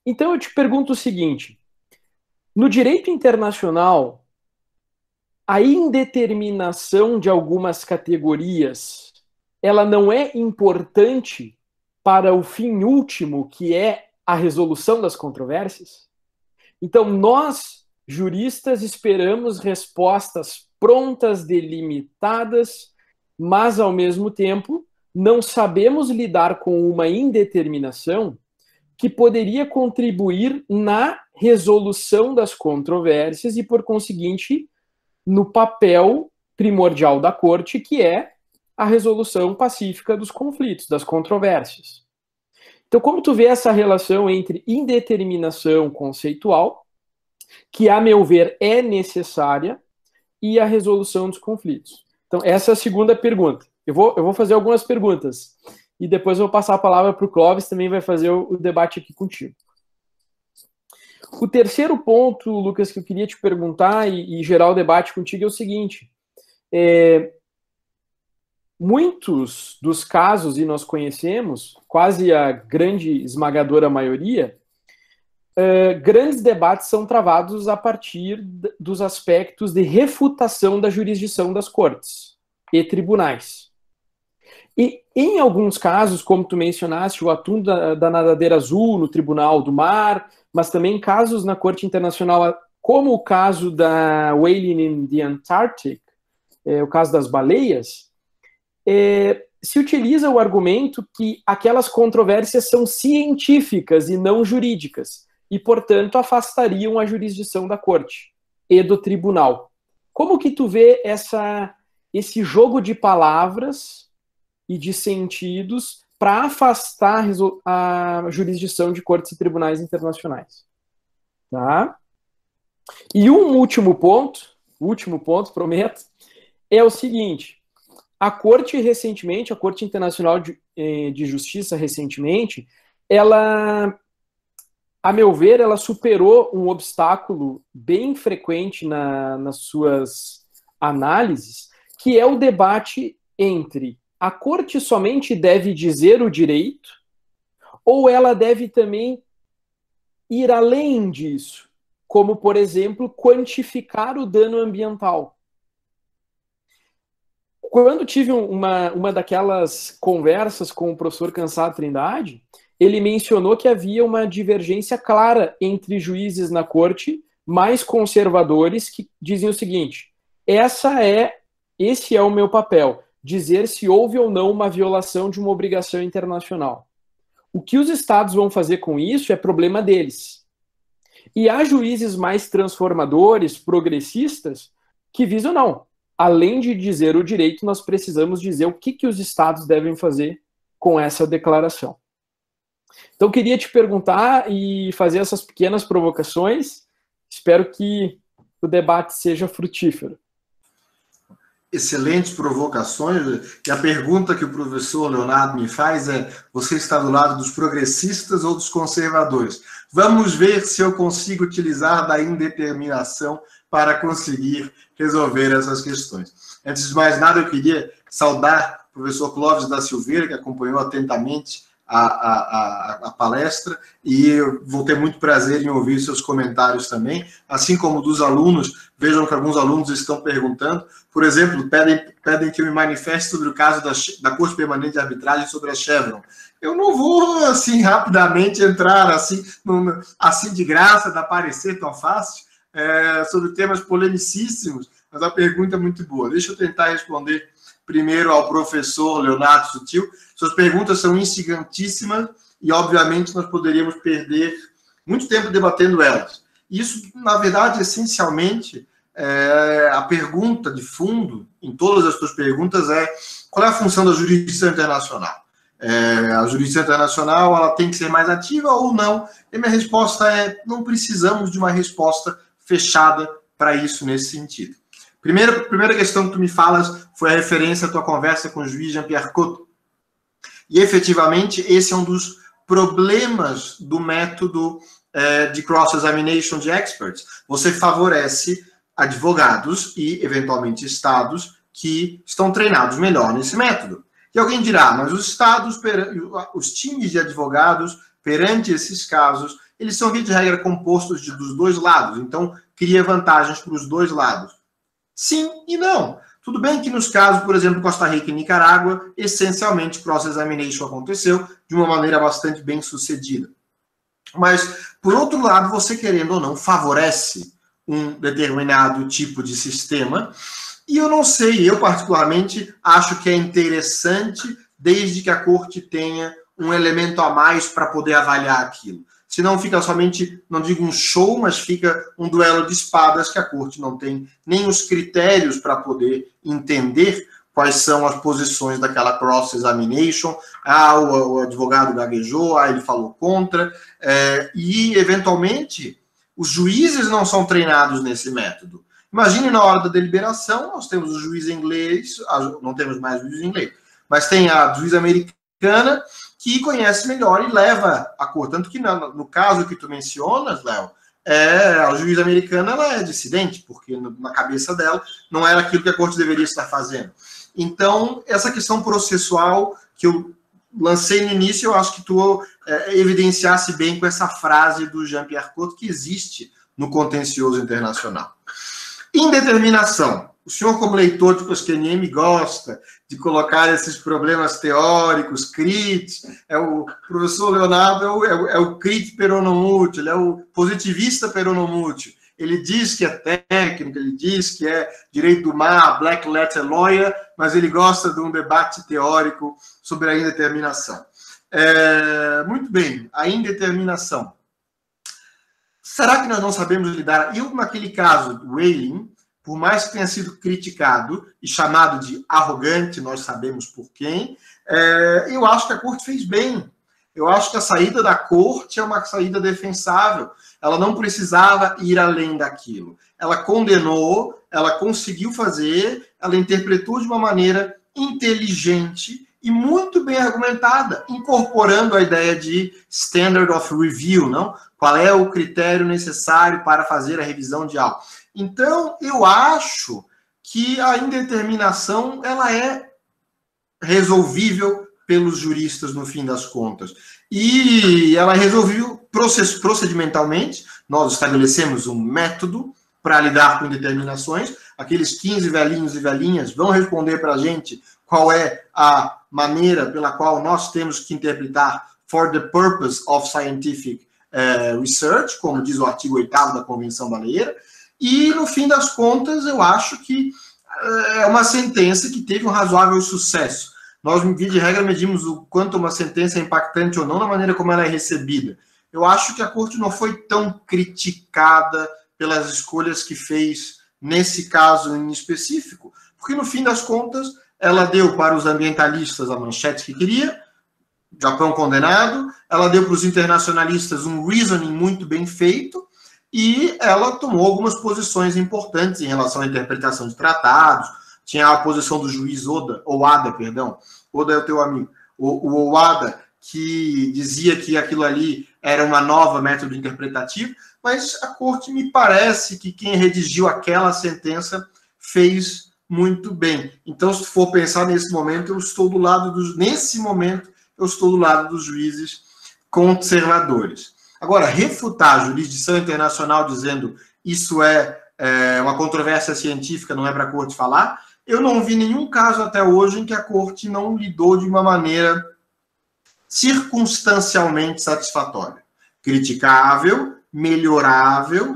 S1: Então eu te pergunto o seguinte: no direito internacional, a indeterminação de algumas categorias, ela não é importante para o fim último, que é a resolução das controvérsias? Então nós, juristas, esperamos respostas prontas, delimitadas, mas ao mesmo tempo não sabemos lidar com uma indeterminação que poderia contribuir na resolução das controvérsias e, por conseguinte, no papel primordial da Corte, que é a resolução pacífica dos conflitos, das controvérsias. Então, como tu vê essa relação entre indeterminação conceitual, que, a meu ver, é necessária, e a resolução dos conflitos? Então, essa é a segunda pergunta. Eu vou fazer algumas perguntas e depois eu vou passar a palavra para o Clóvis, também vai fazer o debate aqui contigo. O terceiro ponto, Lucas, que eu queria te perguntar e gerar o debate contigo é o seguinte: muitos dos casos, e nós conhecemos, quase a grande esmagadora maioria, grandes debates são travados a partir dos aspectos de refutação da jurisdição das cortes e tribunais. E em alguns casos, como tu mencionaste, o atum da nadadeira azul no Tribunal do Mar, mas também casos na Corte Internacional, como o caso da Whaling in the Antarctic, o caso das baleias, se utiliza o argumento que aquelas controvérsias são científicas e não jurídicas, e, portanto, afastariam a jurisdição da Corte e do Tribunal. Como que tu vê esse jogo de palavras e de sentidos para afastar a jurisdição de cortes e tribunais internacionais? Tá? E um último ponto, prometo, é o seguinte: a Corte Internacional de Justiça recentemente, ela, a meu ver, ela superou um obstáculo bem frequente nas suas análises, que é o debate entre a Corte somente deve dizer o direito ou ela deve também ir além disso, como, por exemplo, quantificar o dano ambiental. Quando tive uma daquelas conversas com o professor Cansado Trindade, ele mencionou que havia uma divergência clara entre juízes na Corte mais conservadores que diziam o seguinte: esse é o meu papel, dizer se houve ou não uma violação de uma obrigação internacional. O que os estados vão fazer com isso é problema deles. E há juízes mais transformadores, progressistas, que visam não. Além de dizer o direito, nós precisamos dizer o que os estados devem fazer com essa declaração. Então, queria te perguntar e fazer essas pequenas provocações. Espero que o debate seja frutífero.
S4: Excelentes provocações. E a pergunta que o professor Leonardo me faz é: você está do lado dos progressistas ou dos conservadores? Vamos ver se eu consigo utilizar da indeterminação para conseguir resolver essas questões. Antes de mais nada, eu queria saudar o professor Clóvis da Silveira, que acompanhou atentamente a palestra, e eu vou ter muito prazer em ouvir seus comentários também, assim como dos alunos. Vejam que alguns alunos estão perguntando, por exemplo, pedem que eu me manifeste sobre o caso da Corte Permanente de Arbitragem sobre a Chevron. Eu não vou, assim, rapidamente entrar, assim de graça, dar parecer tão fácil, sobre temas polemicíssimos, mas a pergunta é muito boa. Deixa eu tentar responder primeiro ao professor Leonardo Sutil. Suas perguntas são instigantíssimas e, obviamente, nós poderíamos perder muito tempo debatendo elas. Isso, na verdade, essencialmente, a pergunta de fundo, em todas as suas perguntas, é: qual é a função da jurisdição internacional? A jurisdição internacional, ela tem que ser mais ativa ou não? E minha resposta é: não precisamos de uma resposta fechada para isso nesse sentido. Primeira questão que tu me falas foi a referência à tua conversa com o juiz Jean-Pierre Cotto. E, efetivamente, esse é um dos problemas do método de cross-examination de experts. Você favorece advogados e, eventualmente, estados que estão treinados melhor nesse método. E alguém dirá: mas os estados, os times de advogados, perante esses casos, eles são, via de regra, compostos dos dois lados. Então, cria vantagens para os dois lados. Sim e não. Tudo bem que nos casos, por exemplo, Costa Rica e Nicarágua, essencialmente cross-examination aconteceu de uma maneira bastante bem sucedida. Mas, por outro lado, você, querendo ou não, favorece um determinado tipo de sistema. E eu não sei, eu particularmente acho que é interessante, desde que a corte tenha um elemento a mais para poder avaliar aquilo. Senão fica somente, não digo um show, mas fica um duelo de espadas que a corte não tem nem os critérios para poder entender quais são as posições daquela cross-examination. O advogado gaguejou, ele falou contra. E, eventualmente, os juízes não são treinados nesse método. Imagine na hora da deliberação, nós temos o juiz inglês, não temos mais o juiz inglês, mas tem a juíza americana, que conhece melhor e leva a cor. Tanto que no caso que tu mencionas, Léo, a juíza americana, ela é dissidente, porque na cabeça dela não era aquilo que a corte deveria estar fazendo. Então, essa questão processual que eu lancei no início, eu acho que tu evidenciasse bem com essa frase do Jean-Pierre Cotto, que existe no contencioso internacional. Indeterminação. O senhor, como leitor de Koskinen, gosta de colocar esses problemas teóricos, críticos. O professor Leonardo é o crítico peronomútil, ele é o positivista peronomútil. Ele diz que é técnico, ele diz que é direito do mar, black letter lawyer, mas ele gosta de um debate teórico sobre a indeterminação. Muito bem, a indeterminação. Será que nós não sabemos lidar? Eu, naquele caso do Whaling, por mais que tenha sido criticado e chamado de arrogante, nós sabemos por quem, eu acho que a corte fez bem. Eu acho que a saída da corte é uma saída defensável. Ela não precisava ir além daquilo. Ela condenou, ela conseguiu fazer, ela interpretou de uma maneira inteligente e muito bem argumentada, incorporando a ideia de standard of review, não? Qual é o critério necessário para fazer a revisão de algo. Então, eu acho que a indeterminação ela é resolvível pelos juristas, no fim das contas. E ela resolveu procedimentalmente. Nós estabelecemos um método para lidar com indeterminações. Aqueles 15 velhinhos e velhinhas vão responder para a gente qual é a maneira pela qual nós temos que interpretar for the purpose of scientific research, como diz o artigo 8º da Convenção Baleeira. E, no fim das contas, eu acho que é uma sentença que teve um razoável sucesso. Nós, via de regra, medimos o quanto uma sentença é impactante ou não na maneira como ela é recebida. Eu acho que a Corte não foi tão criticada pelas escolhas que fez nesse caso em específico, porque, no fim das contas, ela deu para os ambientalistas a manchete que queria, Japão condenado, ela deu para os internacionalistas um reasoning muito bem feito, e ela tomou algumas posições importantes em relação à interpretação de tratados. Tinha a posição do juiz Oda é o teu amigo, o Owada, que dizia que aquilo ali era uma nova método interpretativo, mas a Corte, me parece que quem redigiu aquela sentença fez muito bem. Então, se for pensar nesse momento, eu estou do lado dos juízes conservadores. Agora, refutar a jurisdição internacional dizendo isso é uma controvérsia científica, não é para a Corte falar, eu não vi nenhum caso até hoje em que a Corte não lidou de uma maneira circunstancialmente satisfatória. Criticável, melhorável,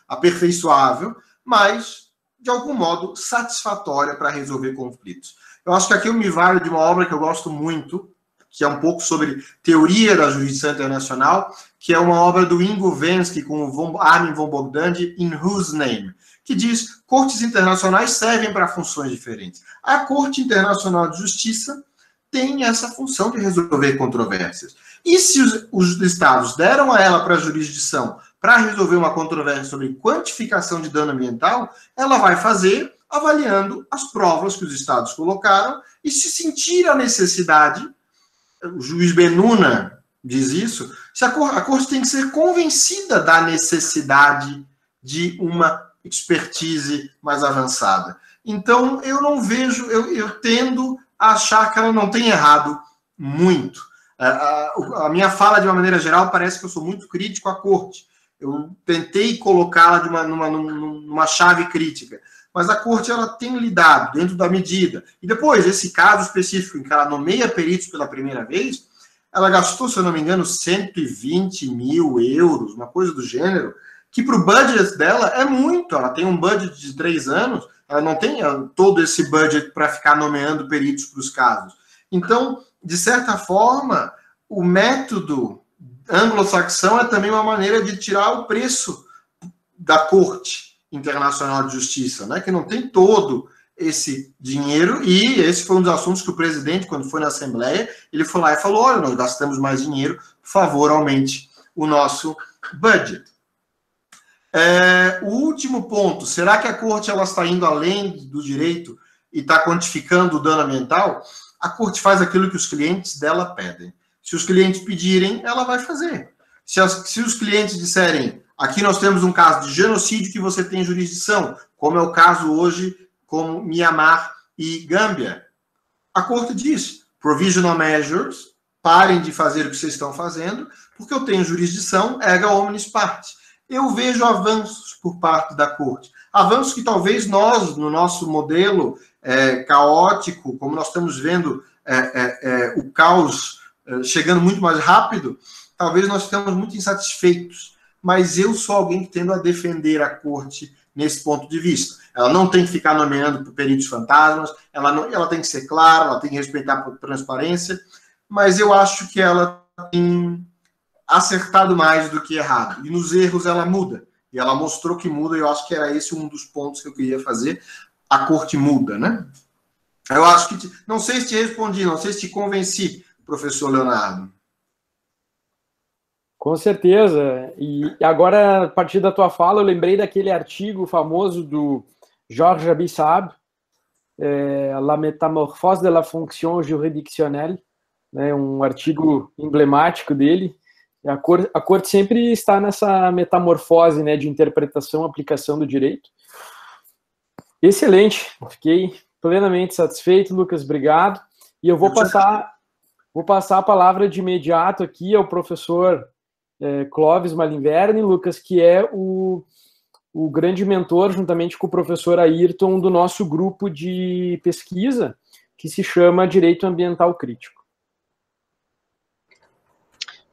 S4: aperfeiçoável, mas, de algum modo, satisfatória para resolver conflitos. Eu acho que aqui eu me valho de uma obra que eu gosto muito, que é um pouco sobre teoria da jurisdição internacional, que é uma obra do Ingo Venski com o Armin von Bogdan, In Whose Name, que diz: cortes internacionais servem para funções diferentes. A Corte Internacional de Justiça tem essa função de resolver controvérsias. E se os estados deram a ela para a jurisdição para resolver uma controvérsia sobre quantificação de dano ambiental, ela vai fazer avaliando as provas que os estados colocaram e, se sentir a necessidade, o juiz Benuna diz isso, se a Corte tem que ser convencida da necessidade de uma expertise mais avançada. Então, eu não vejo, eu tendo a achar que ela não tem errado muito. A minha fala, de uma maneira geral, parece que eu sou muito crítico à Corte. Eu tentei colocá-la numa chave crítica. Mas a Corte, ela tem lidado dentro da medida. E depois, esse caso específico em que ela nomeia peritos pela primeira vez, ela gastou, se eu não me engano, 120 mil euros, uma coisa do gênero, que para o budget dela é muito. Ela tem um budget de 3 anos, ela não tem todo esse budget para ficar nomeando peritos para os casos. Então, de certa forma, o método anglo-saxão é também uma maneira de tirar o preço da Corte Internacional de Justiça, né, que não tem todo esse dinheiro, e esse foi um dos assuntos que o presidente, quando foi na Assembleia, ele foi lá e falou: olha, nós gastamos mais dinheiro, por favor, aumente o nosso budget. O último ponto, será que a Corte ela está indo além do direito e está quantificando o dano ambiental? A Corte faz aquilo que os clientes dela pedem. Se os clientes pedirem, ela vai fazer. Se os clientes disserem: aqui nós temos um caso de genocídio que você tem jurisdição, como é o caso hoje com Mianmar e Gâmbia, a Corte diz: provisional measures, parem de fazer o que vocês estão fazendo, porque eu tenho jurisdição, erga omnis parte. Eu vejo avanços por parte da Corte. Avanços que talvez nós, no nosso modelo caótico, como nós estamos vendo o caos chegando muito mais rápido, talvez nós estamos muito insatisfeitos. Mas eu sou alguém que tendo a defender a Corte nesse ponto de vista. Ela não tem que ficar nomeando por peritos fantasmas, ela tem que ser clara, ela tem que respeitar a transparência, mas eu acho que ela tem acertado mais do que errado. E nos erros ela muda. E ela mostrou que muda, e eu acho que era esse um dos pontos que eu queria fazer. A Corte muda, né? Eu acho que... Não sei se te respondi, não sei se te convenci, professor Leonardo.
S1: Com certeza. E agora, a partir da tua fala, eu lembrei daquele artigo famoso do Georges Abissab, La Métamorphose de la Fonction Juridictionnelle, né, um artigo emblemático dele. A Corte sempre está nessa metamorfose, né, de interpretação e aplicação do direito. Excelente, fiquei plenamente satisfeito, Lucas, obrigado. E eu vou passar a palavra de imediato aqui ao professor Clóvis Malinverni, Lucas, que é o grande mentor, juntamente com o professor Ayrton, do nosso grupo de pesquisa, que se chama Direito Ambiental Crítico.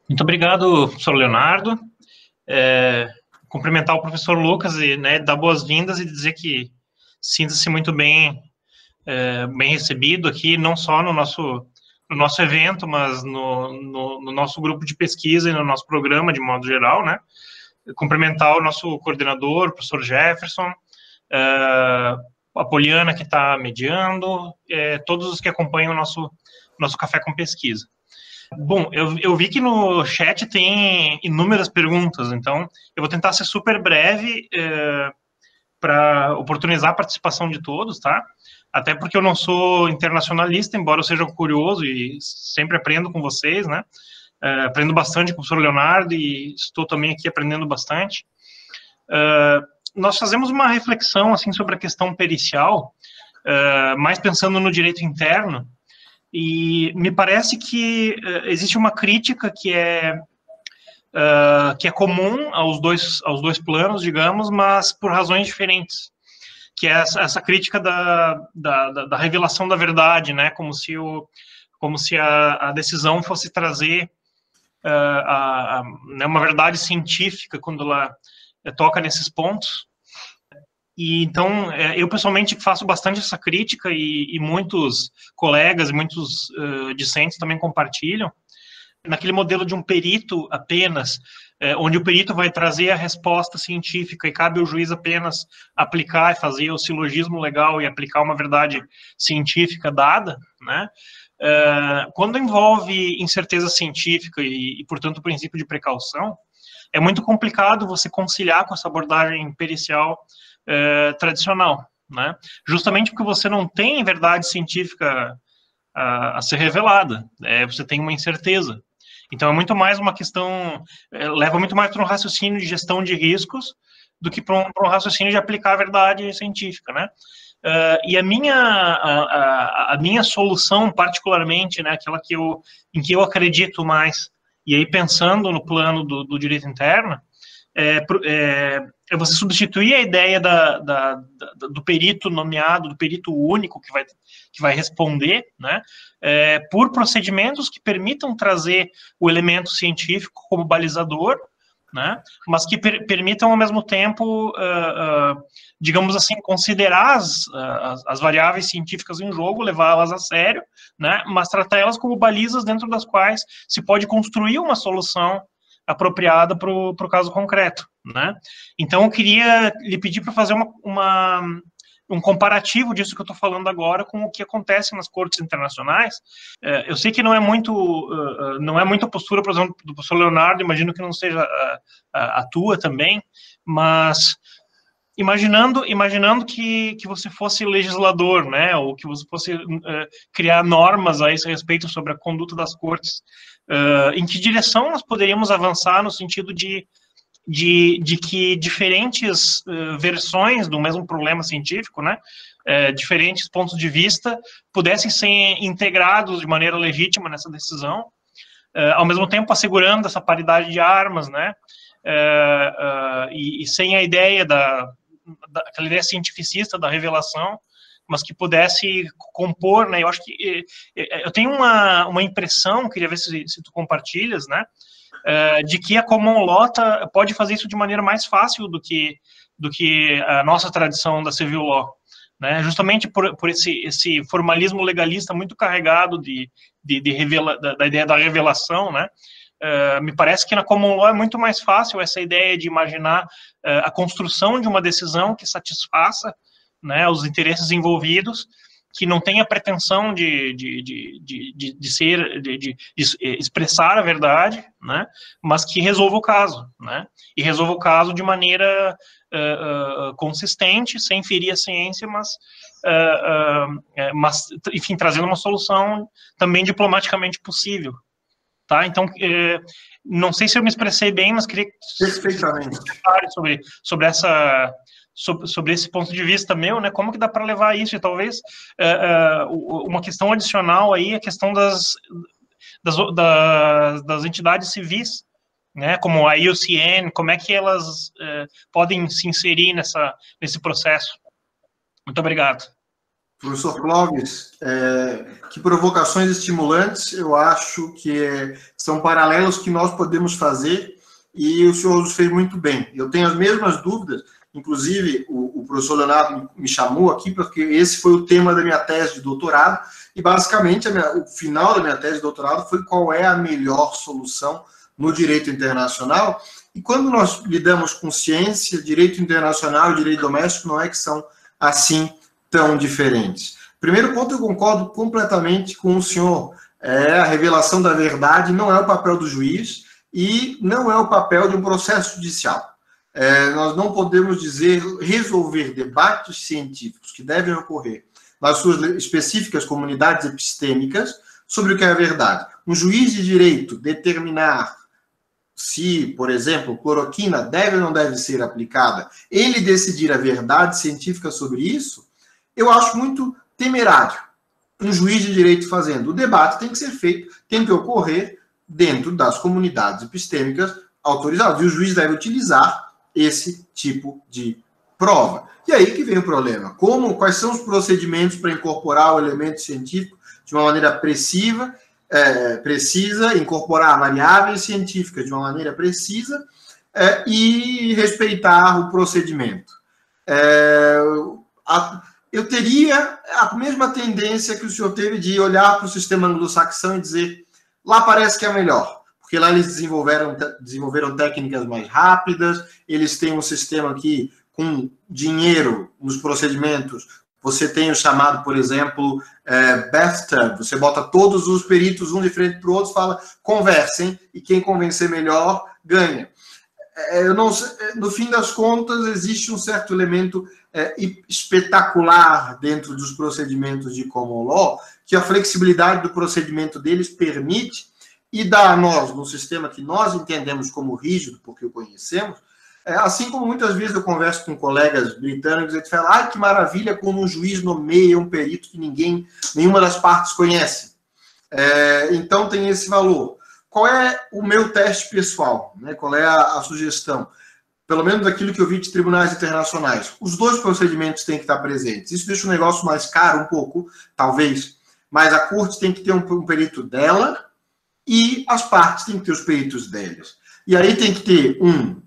S6: Muito obrigado, professor Leonardo. Cumprimentar o professor Lucas e, né, dar boas-vindas e dizer que Sinta-se muito bem, bem recebido aqui, não só no nosso evento, mas no nosso grupo de pesquisa e no nosso programa, de modo geral, né? Cumprimentar o nosso coordenador, o professor Jefferson, a Poliana, que está mediando, todos os que acompanham o nosso Café com Pesquisa. Bom, eu vi que no chat tem inúmeras perguntas, então eu vou tentar ser super breve para oportunizar a participação de todos, tá? Até porque eu não sou internacionalista, embora eu seja curioso e sempre aprendo com vocês, né? Aprendo bastante com o professor Leonardo e estou também aqui aprendendo bastante. Nós fazemos uma reflexão, assim, sobre a questão pericial, mais pensando no direito interno, e me parece que existe uma crítica que é comum aos dois planos, digamos, mas por razões diferentes, que é essa crítica da revelação da verdade, né, como se a decisão fosse trazer né, uma verdade científica quando ela toca nesses pontos. E então, eu pessoalmente faço bastante essa crítica e muitos colegas e muitos discentes também compartilham, naquele modelo de um perito apenas, onde o perito vai trazer a resposta científica e cabe ao juiz apenas aplicar e fazer o silogismo legal e aplicar uma verdade científica dada, né? Quando envolve incerteza científica e, portanto, o princípio de precaução, é muito complicado você conciliar com essa abordagem pericial tradicional, né? Justamente porque você não tem verdade científica a ser revelada, você tem uma incerteza. Então, é muito mais uma questão, leva muito mais para um raciocínio de gestão de riscos do que para um raciocínio de aplicar a verdade científica, né? E a minha solução, particularmente, né, aquela em que eu acredito mais, e aí pensando no plano do direito interno, é você substituir a ideia do perito nomeado, do perito único que vai responder, né, por procedimentos que permitam trazer o elemento científico como balizador, né, mas que permitam, ao mesmo tempo, digamos assim, considerar as variáveis científicas em jogo, levá-las a sério, né, mas tratar elas como balizas dentro das quais se pode construir uma solução apropriada para o caso concreto, né? Então, eu queria lhe pedir para fazer um comparativo disso que eu estou falando agora com o que acontece nas cortes internacionais. Eu sei que não é muito a postura, por exemplo, do professor Leonardo, imagino que não seja a tua também, mas imaginando que você fosse legislador, né, ou que você fosse criar normas a esse respeito sobre a conduta das cortes, em que direção nós poderíamos avançar no sentido de que diferentes versões do mesmo problema científico, né, diferentes pontos de vista, pudessem ser integrados de maneira legítima nessa decisão, ao mesmo tempo assegurando essa paridade de armas, né, e sem a ideia aquela ideia cientificista da revelação, mas que pudesse compor, né, eu acho que eu tenho uma impressão, queria ver se tu compartilhas, né, de que a common law pode fazer isso de maneira mais fácil do que a nossa tradição da civil law, né, justamente por esse formalismo legalista muito carregado da ideia da revelação, né. Me parece que na common law é muito mais fácil essa ideia de imaginar a construção de uma decisão que satisfaça, né, os interesses envolvidos, que não tenha pretensão de expressar a verdade, né, mas que resolva o caso, né, e resolva o caso de maneira consistente, sem ferir a ciência, mas enfim, trazendo uma solução também diplomaticamente possível. Tá? Então, não sei se eu me expressei bem, mas queria
S4: perfeitamente
S6: sobre esse ponto de vista meu, né? Como que dá para levar isso? E talvez uma questão adicional aí, a questão das entidades civis, né? Como a IUCN, como é que elas podem se inserir nesse processo? Muito obrigado.
S4: Professor Clóvis, que provocações estimulantes, eu acho que são paralelos que nós podemos fazer e o senhor os fez muito bem. Eu tenho as mesmas dúvidas Inclusive, o professor Leonardo me chamou aqui porque esse foi o tema da minha tese de doutorado, e basicamente o final da minha tese de doutorado foi qual é a melhor solução no direito internacional. E quando nós lidamos com ciência, direito internacional e direito doméstico, não é que são assim tão diferentes. Primeiro ponto, eu concordo completamente com o senhor. A revelação da verdade não é o papel do juiz e não é o papel de um processo judicial. Nós não podemos resolver debates científicos que devem ocorrer nas suas específicas comunidades epistêmicas sobre o que é a verdade. Um juiz de direito determinar se, por exemplo, cloroquina deve ou não deve ser aplicada, ele decidir a verdade científica sobre isso, eu acho muito temerário um juiz de direito fazendo. O debate tem que ser feito, tem que ocorrer dentro das comunidades epistêmicas autorizadas, e o juiz deve utilizar esse tipo de prova. E aí que vem o problema. Quais são os procedimentos para incorporar o elemento científico de uma maneira precisa, incorporar variáveis científicas de uma maneira precisa e respeitar o procedimento. Eu teria a mesma tendência que o senhor teve de olhar para o sistema anglo-saxão e dizer, lá parece que é melhor, porque lá eles desenvolveram técnicas mais rápidas, eles têm um sistema que, com dinheiro nos procedimentos, você tem o chamado, por exemplo, bathtub, você bota todos os peritos um de frente para o outro, fala, conversem, e quem convencer melhor, ganha. Eu não sei, no fim das contas, existe um certo elemento espetacular dentro dos procedimentos de common law, que a flexibilidade do procedimento deles permite, e dá a nós, no sistema que nós entendemos como rígido, porque o conhecemos, assim como muitas vezes eu converso com colegas britânicos, eles falam, ai, que maravilha quando um juiz nomeia um perito que nenhuma das partes conhece. Então tem esse valor. Qual é o meu teste pessoal? Né? Qual é a sugestão? Pelo menos daquilo que eu vi de tribunais internacionais. Os dois procedimentos têm que estar presentes. Isso deixa o negócio mais caro um pouco, talvez, mas a corte tem que ter um perito dela e as partes têm que ter os peritos delas. E aí tem que ter um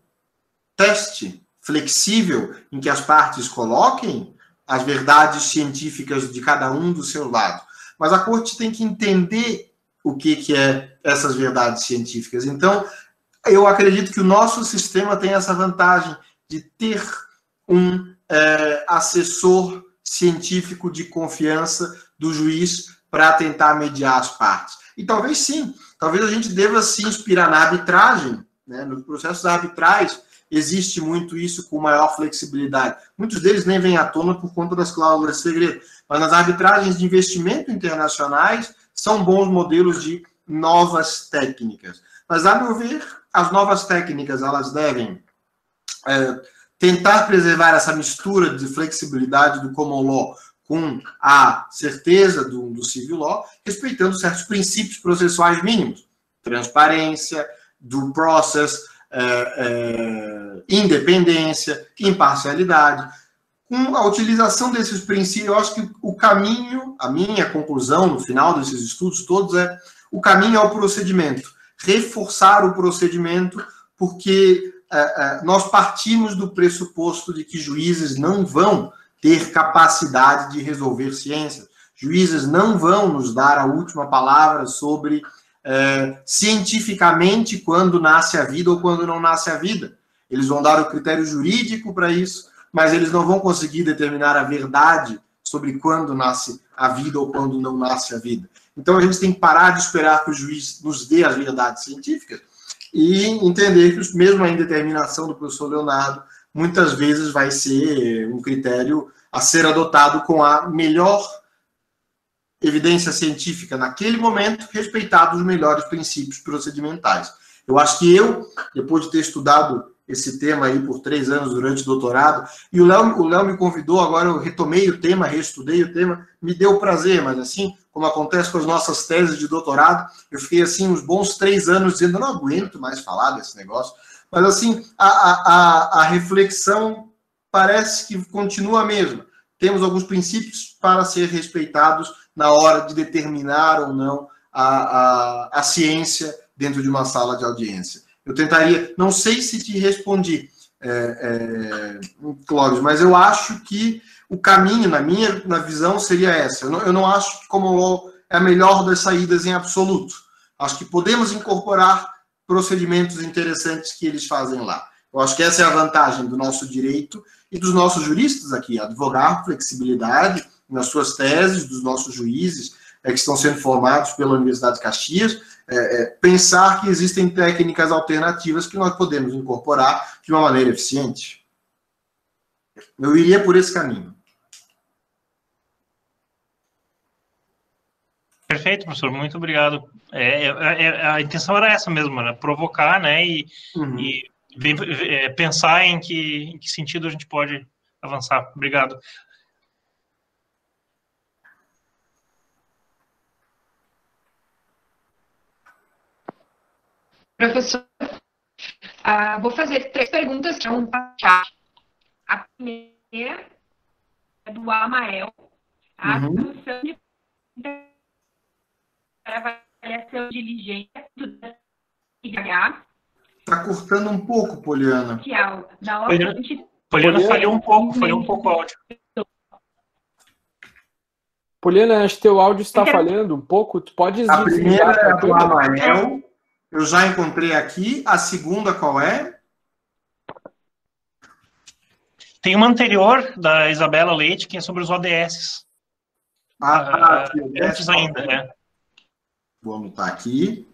S4: teste flexível em que as partes coloquem as verdades científicas de cada um do seu lado. Mas a corte tem que entender o que é essas verdades científicas. Então, eu acredito que o nosso sistema tem essa vantagem de ter um assessor científico de confiança do juiz para tentar mediar as partes. E talvez sim, talvez a gente deva se inspirar na arbitragem, né? Nos processos arbitrais existe muito isso com maior flexibilidade. Muitos deles nem vêm à tona por conta das cláusulas de segredo, mas nas arbitragens de investimento internacionais são bons modelos de novas técnicas. Mas, a meu ver, as novas técnicas elas devem tentar preservar essa mistura de flexibilidade do common law com a certeza do civil law, respeitando certos princípios processuais mínimos. Transparência, due process, independência, imparcialidade. Com a utilização desses princípios, eu acho que o caminho, a minha conclusão no final desses estudos todos o caminho é o procedimento. Reforçar o procedimento, porque nós partimos do pressuposto de que juízes não vão ter capacidade de resolver ciências. Juízes não vão nos dar a última palavra sobre cientificamente quando nasce a vida ou quando não nasce a vida. Eles vão dar o critério jurídico para isso, mas eles não vão conseguir determinar a verdade sobre quando nasce a vida ou quando não nasce a vida. Então a gente tem que parar de esperar que o juiz nos dê as verdades científicas e entender que mesmo a indeterminação do professor Leonardo muitas vezes vai ser um critério a ser adotado com a melhor evidência científica naquele momento, respeitados os melhores princípios procedimentais. Eu acho que depois de ter estudado esse tema aí por 3 anos durante o doutorado, e o Léo me convidou, agora eu retomei o tema, reestudei o tema, me deu prazer, mas assim, como acontece com as nossas teses de doutorado, eu fiquei assim uns bons 3 anos dizendo, não aguento mais falar desse negócio, mas assim, a reflexão parece que continua a mesma. Temos alguns princípios para ser respeitados na hora de determinar ou não a ciência dentro de uma sala de audiência. Eu tentaria, não sei se te respondi, Clóvis, mas eu acho que o caminho, na visão, seria essa. Eu não acho que Common Law é a melhor das saídas em absoluto. Acho que podemos incorporar procedimentos interessantes que eles fazem lá. Eu acho que essa é a vantagem do nosso direito e dos nossos juristas aqui, advogar flexibilidade nas suas teses, dos nossos juízes que estão sendo formados pela Universidade de Caxias, pensar que existem técnicas alternativas que nós podemos incorporar de uma maneira eficiente. Eu iria por esse caminho.
S6: Perfeito, professor, muito obrigado. A intenção era essa mesmo, né? Provocar, né, e pensar em que sentido a gente pode avançar. Obrigado.
S5: Professor, vou fazer 3 perguntas que vão para o chat. A primeira é do Amael. A solução de avaliação de diligência do IH.
S4: Está cortando um pouco, Poliana.
S6: Poliana falhou um pouco o áudio.
S1: Poliana, acho que teu áudio está falhando um pouco. Tu pode
S4: desligar? A primeira é do Amael. Eu já encontrei aqui. A segunda qual é?
S6: Tem uma anterior, da Isabela Leite, que é sobre os ODS. Antes ainda, né?
S4: Vou anotar aqui.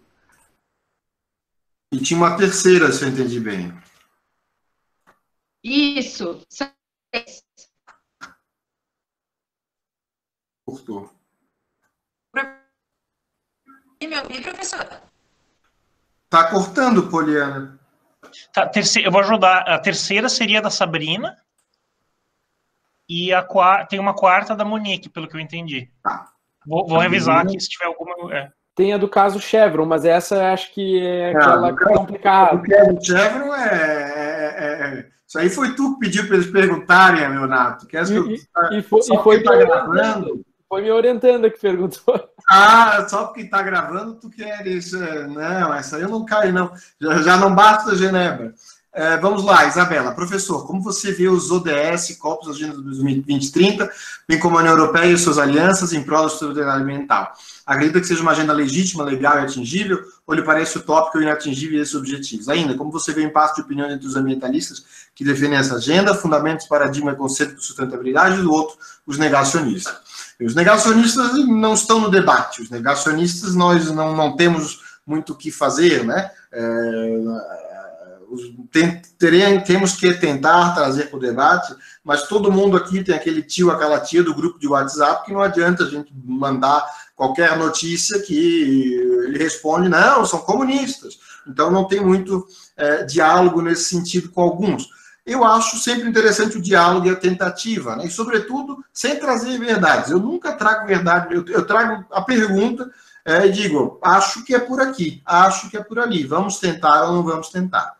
S4: E tinha uma terceira, se eu entendi bem.
S5: Isso.
S4: Cortou.
S5: Me ouvir, professora?
S4: Tá cortando, Poliana.
S6: Tá, eu vou ajudar. A terceira seria da Sabrina. E tem uma quarta da Monique, pelo que eu entendi.
S4: Tá.
S6: Vou revisar aqui se tiver alguma...
S1: Tem a do caso Chevron, mas essa acho que é aquela complicada.
S4: O caso Chevron Isso aí foi tu que pediu para eles perguntarem, Leonardo.
S1: Foi me orientando que perguntou.
S4: Só porque está gravando, tu queres... Não, essa aí eu não caio, não. Já não basta, Genebra. Vamos lá, Isabela. Professor, como você vê os ODS, COPs, Agenda 2020-30, bem como a União Europeia e suas alianças em prol da sustentabilidade ambiental? Acredita que seja uma agenda legítima, legal e atingível, ou lhe parece utópico e inatingível esses objetivos? Ainda, como você vê o impasse de opinião entre os ambientalistas que defendem essa agenda, fundamentos, paradigma e conceito de sustentabilidade, e do outro, os negacionistas? Os negacionistas não estão no debate. Os negacionistas nós não temos muito o que fazer, né? Temos que tentar trazer para o debate, mas todo mundo aqui tem aquele tio, aquela tia do grupo de WhatsApp que não adianta a gente mandar qualquer notícia que ele responde, não, são comunistas. Então não tem muito diálogo nesse sentido com alguns. Eu acho sempre interessante o diálogo e a tentativa, né? E sobretudo sem trazer verdades. Eu nunca trago verdade, eu trago a pergunta e digo, acho que é por aqui, acho que é por ali, vamos tentar ou não vamos tentar.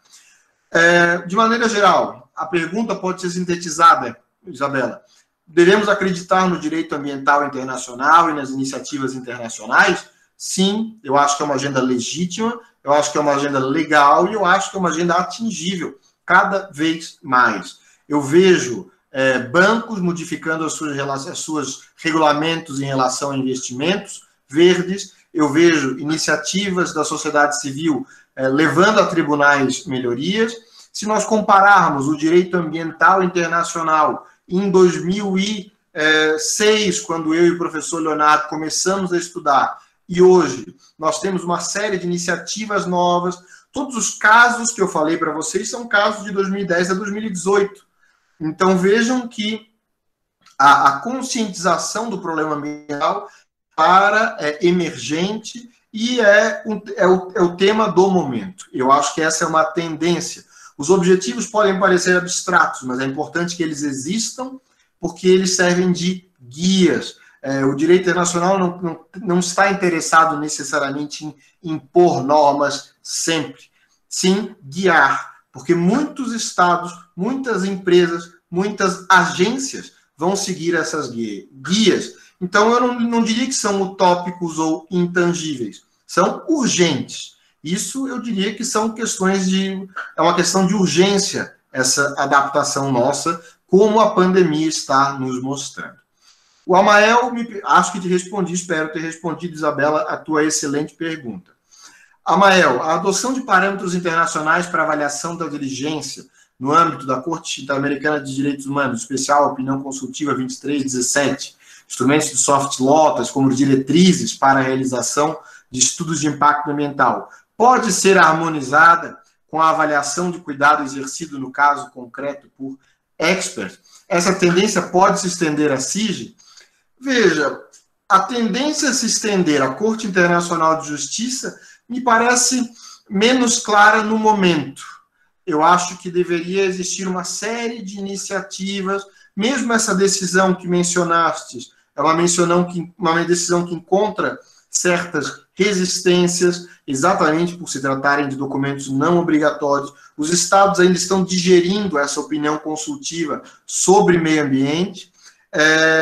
S4: De maneira geral, a pergunta pode ser sintetizada, Isabela. Devemos acreditar no direito ambiental internacional e nas iniciativas internacionais? Sim, eu acho que é uma agenda legítima, eu acho que é uma agenda legal e eu acho que é uma agenda atingível cada vez mais. Eu vejo bancos modificando os seus regulamentos em relação a investimentos verdes, eu vejo iniciativas da sociedade civil levando a tribunais melhorias. Se nós compararmos o direito ambiental internacional em 2006, quando eu e o professor Leonardo começamos a estudar, e hoje nós temos uma série de iniciativas novas, todos os casos que eu falei para vocês são casos de 2010 a 2018. Então vejam que a conscientização do problema ambiental é emergente e é o tema do momento. Eu acho que essa é uma tendência. Os objetivos podem parecer abstratos, mas é importante que eles existam, porque eles servem de guias. O direito internacional não está interessado necessariamente em impor normas sempre. Sim, guiar, porque muitos estados, muitas empresas, muitas agências vão seguir essas guias. Então, eu não diria que são utópicos ou intangíveis, são urgentes. Isso eu diria que são questões é uma questão de urgência essa adaptação nossa, como a pandemia está nos mostrando. O Amael, acho que te respondi, espero ter respondido, Isabela, a tua excelente pergunta. Amael, a adoção de parâmetros internacionais para avaliação da diligência no âmbito da Corte Interamericana de Direitos Humanos, especial opinião consultiva 2317, instrumentos de soft law, como diretrizes para a realização de estudos de impacto ambiental, pode ser harmonizada com a avaliação de cuidado exercido no caso concreto por experts? Essa tendência pode se estender à CIGI? Veja, a tendência a se estender à Corte Internacional de Justiça me parece menos clara no momento. Eu acho que deveria existir uma série de iniciativas, mesmo essa decisão que mencionaste, é uma decisão que encontra certas resistências, exatamente por se tratarem de documentos não obrigatórios. Os estados ainda estão digerindo essa opinião consultiva sobre meio ambiente,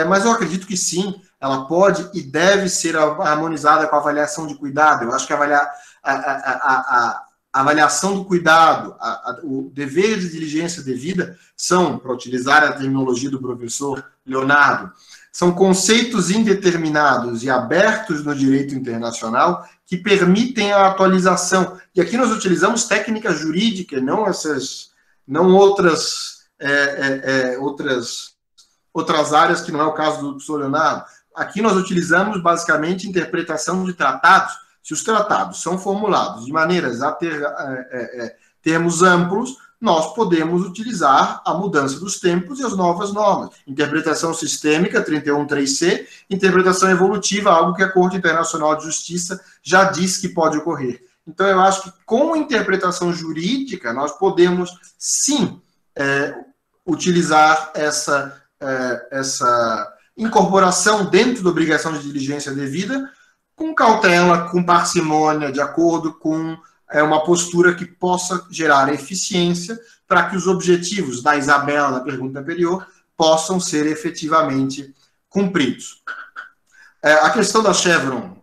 S4: mas eu acredito que sim, ela pode e deve ser harmonizada com a avaliação de cuidado. Eu acho que a avaliação do cuidado, o dever de diligência devida são, para utilizar a terminologia do professor Leonardo, são conceitos indeterminados e abertos no direito internacional que permitem a atualização. E aqui nós utilizamos técnica jurídica, não outras áreas que não é o caso do professor Leonardo. Aqui nós utilizamos basicamente interpretação de tratados. Se os tratados são formulados de maneiras a ter termos amplos, nós podemos utilizar a mudança dos tempos e as novas normas. Interpretação sistêmica, 31.3c, interpretação evolutiva, algo que a Corte Internacional de Justiça já diz que pode ocorrer. Então, eu acho que com interpretação jurídica, nós podemos, sim, utilizar essa incorporação dentro da obrigação de diligência devida, com cautela, com parcimônia, de acordo com uma postura que possa gerar eficiência para que os objetivos da Isabela, da pergunta anterior, possam ser efetivamente cumpridos. A questão da Chevron,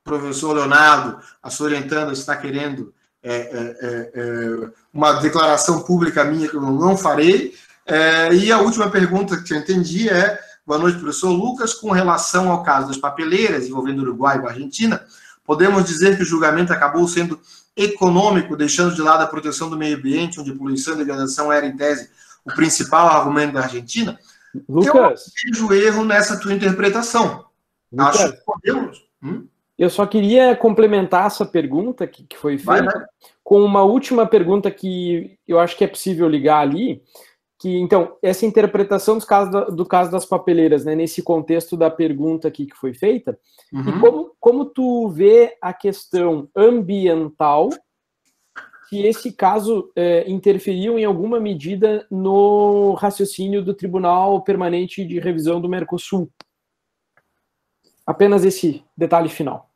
S4: professor Leonardo, a sua orientanda está querendo uma declaração pública minha que eu não farei. E a última pergunta que eu entendi é: boa noite, professor Lucas, com relação ao caso das papeleiras envolvendo Uruguai e Argentina, podemos dizer que o julgamento acabou sendo econômico, deixando de lado a proteção do meio ambiente, onde a poluição e degradação era, em tese, o principal argumento da Argentina?
S1: Lucas,
S4: eu vejo erro nessa tua interpretação.
S1: Lucas,
S4: acho que podemos.
S1: Eu só queria complementar essa pergunta que foi feita com uma última pergunta que eu acho que é possível ligar ali, que, então, essa interpretação do caso das papeleiras, né, nesse contexto da pergunta aqui que foi feita, e como tu vê a questão ambiental, se esse caso interferiu em alguma medida no raciocínio do Tribunal Permanente de Revisão do Mercosul. Apenas esse detalhe final.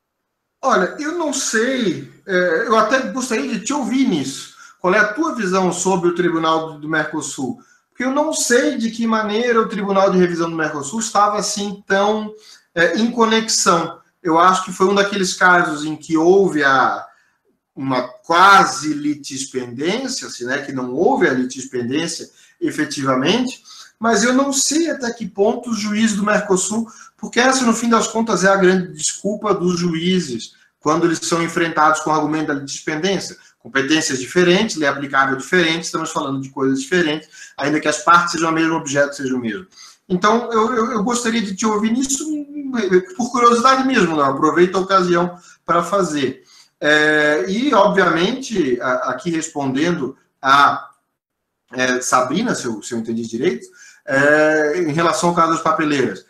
S4: Olha, eu não sei, eu até gostaria de te ouvir nisso. Qual é a tua visão sobre o Tribunal do Mercosul? Porque eu não sei de que maneira o Tribunal de Revisão do Mercosul estava assim tão em conexão. Eu acho que foi um daqueles casos em que houve uma quase litispendência, assim, né, que não houve a litispendência efetivamente, mas eu não sei até que ponto os juízes do Mercosul, porque essa, no fim das contas, é a grande desculpa dos juízes quando eles são enfrentados com o argumento da litispendência. Competências diferentes, lei aplicável diferente, estamos falando de coisas diferentes, ainda que as partes sejam o mesmo objeto, seja o mesmo. Então, eu gostaria de te ouvir nisso, por curiosidade mesmo, não? Aproveito a ocasião para fazer. E, obviamente, aqui respondendo a Sabrina, se eu entendi direito, em relação ao caso das papeleiras.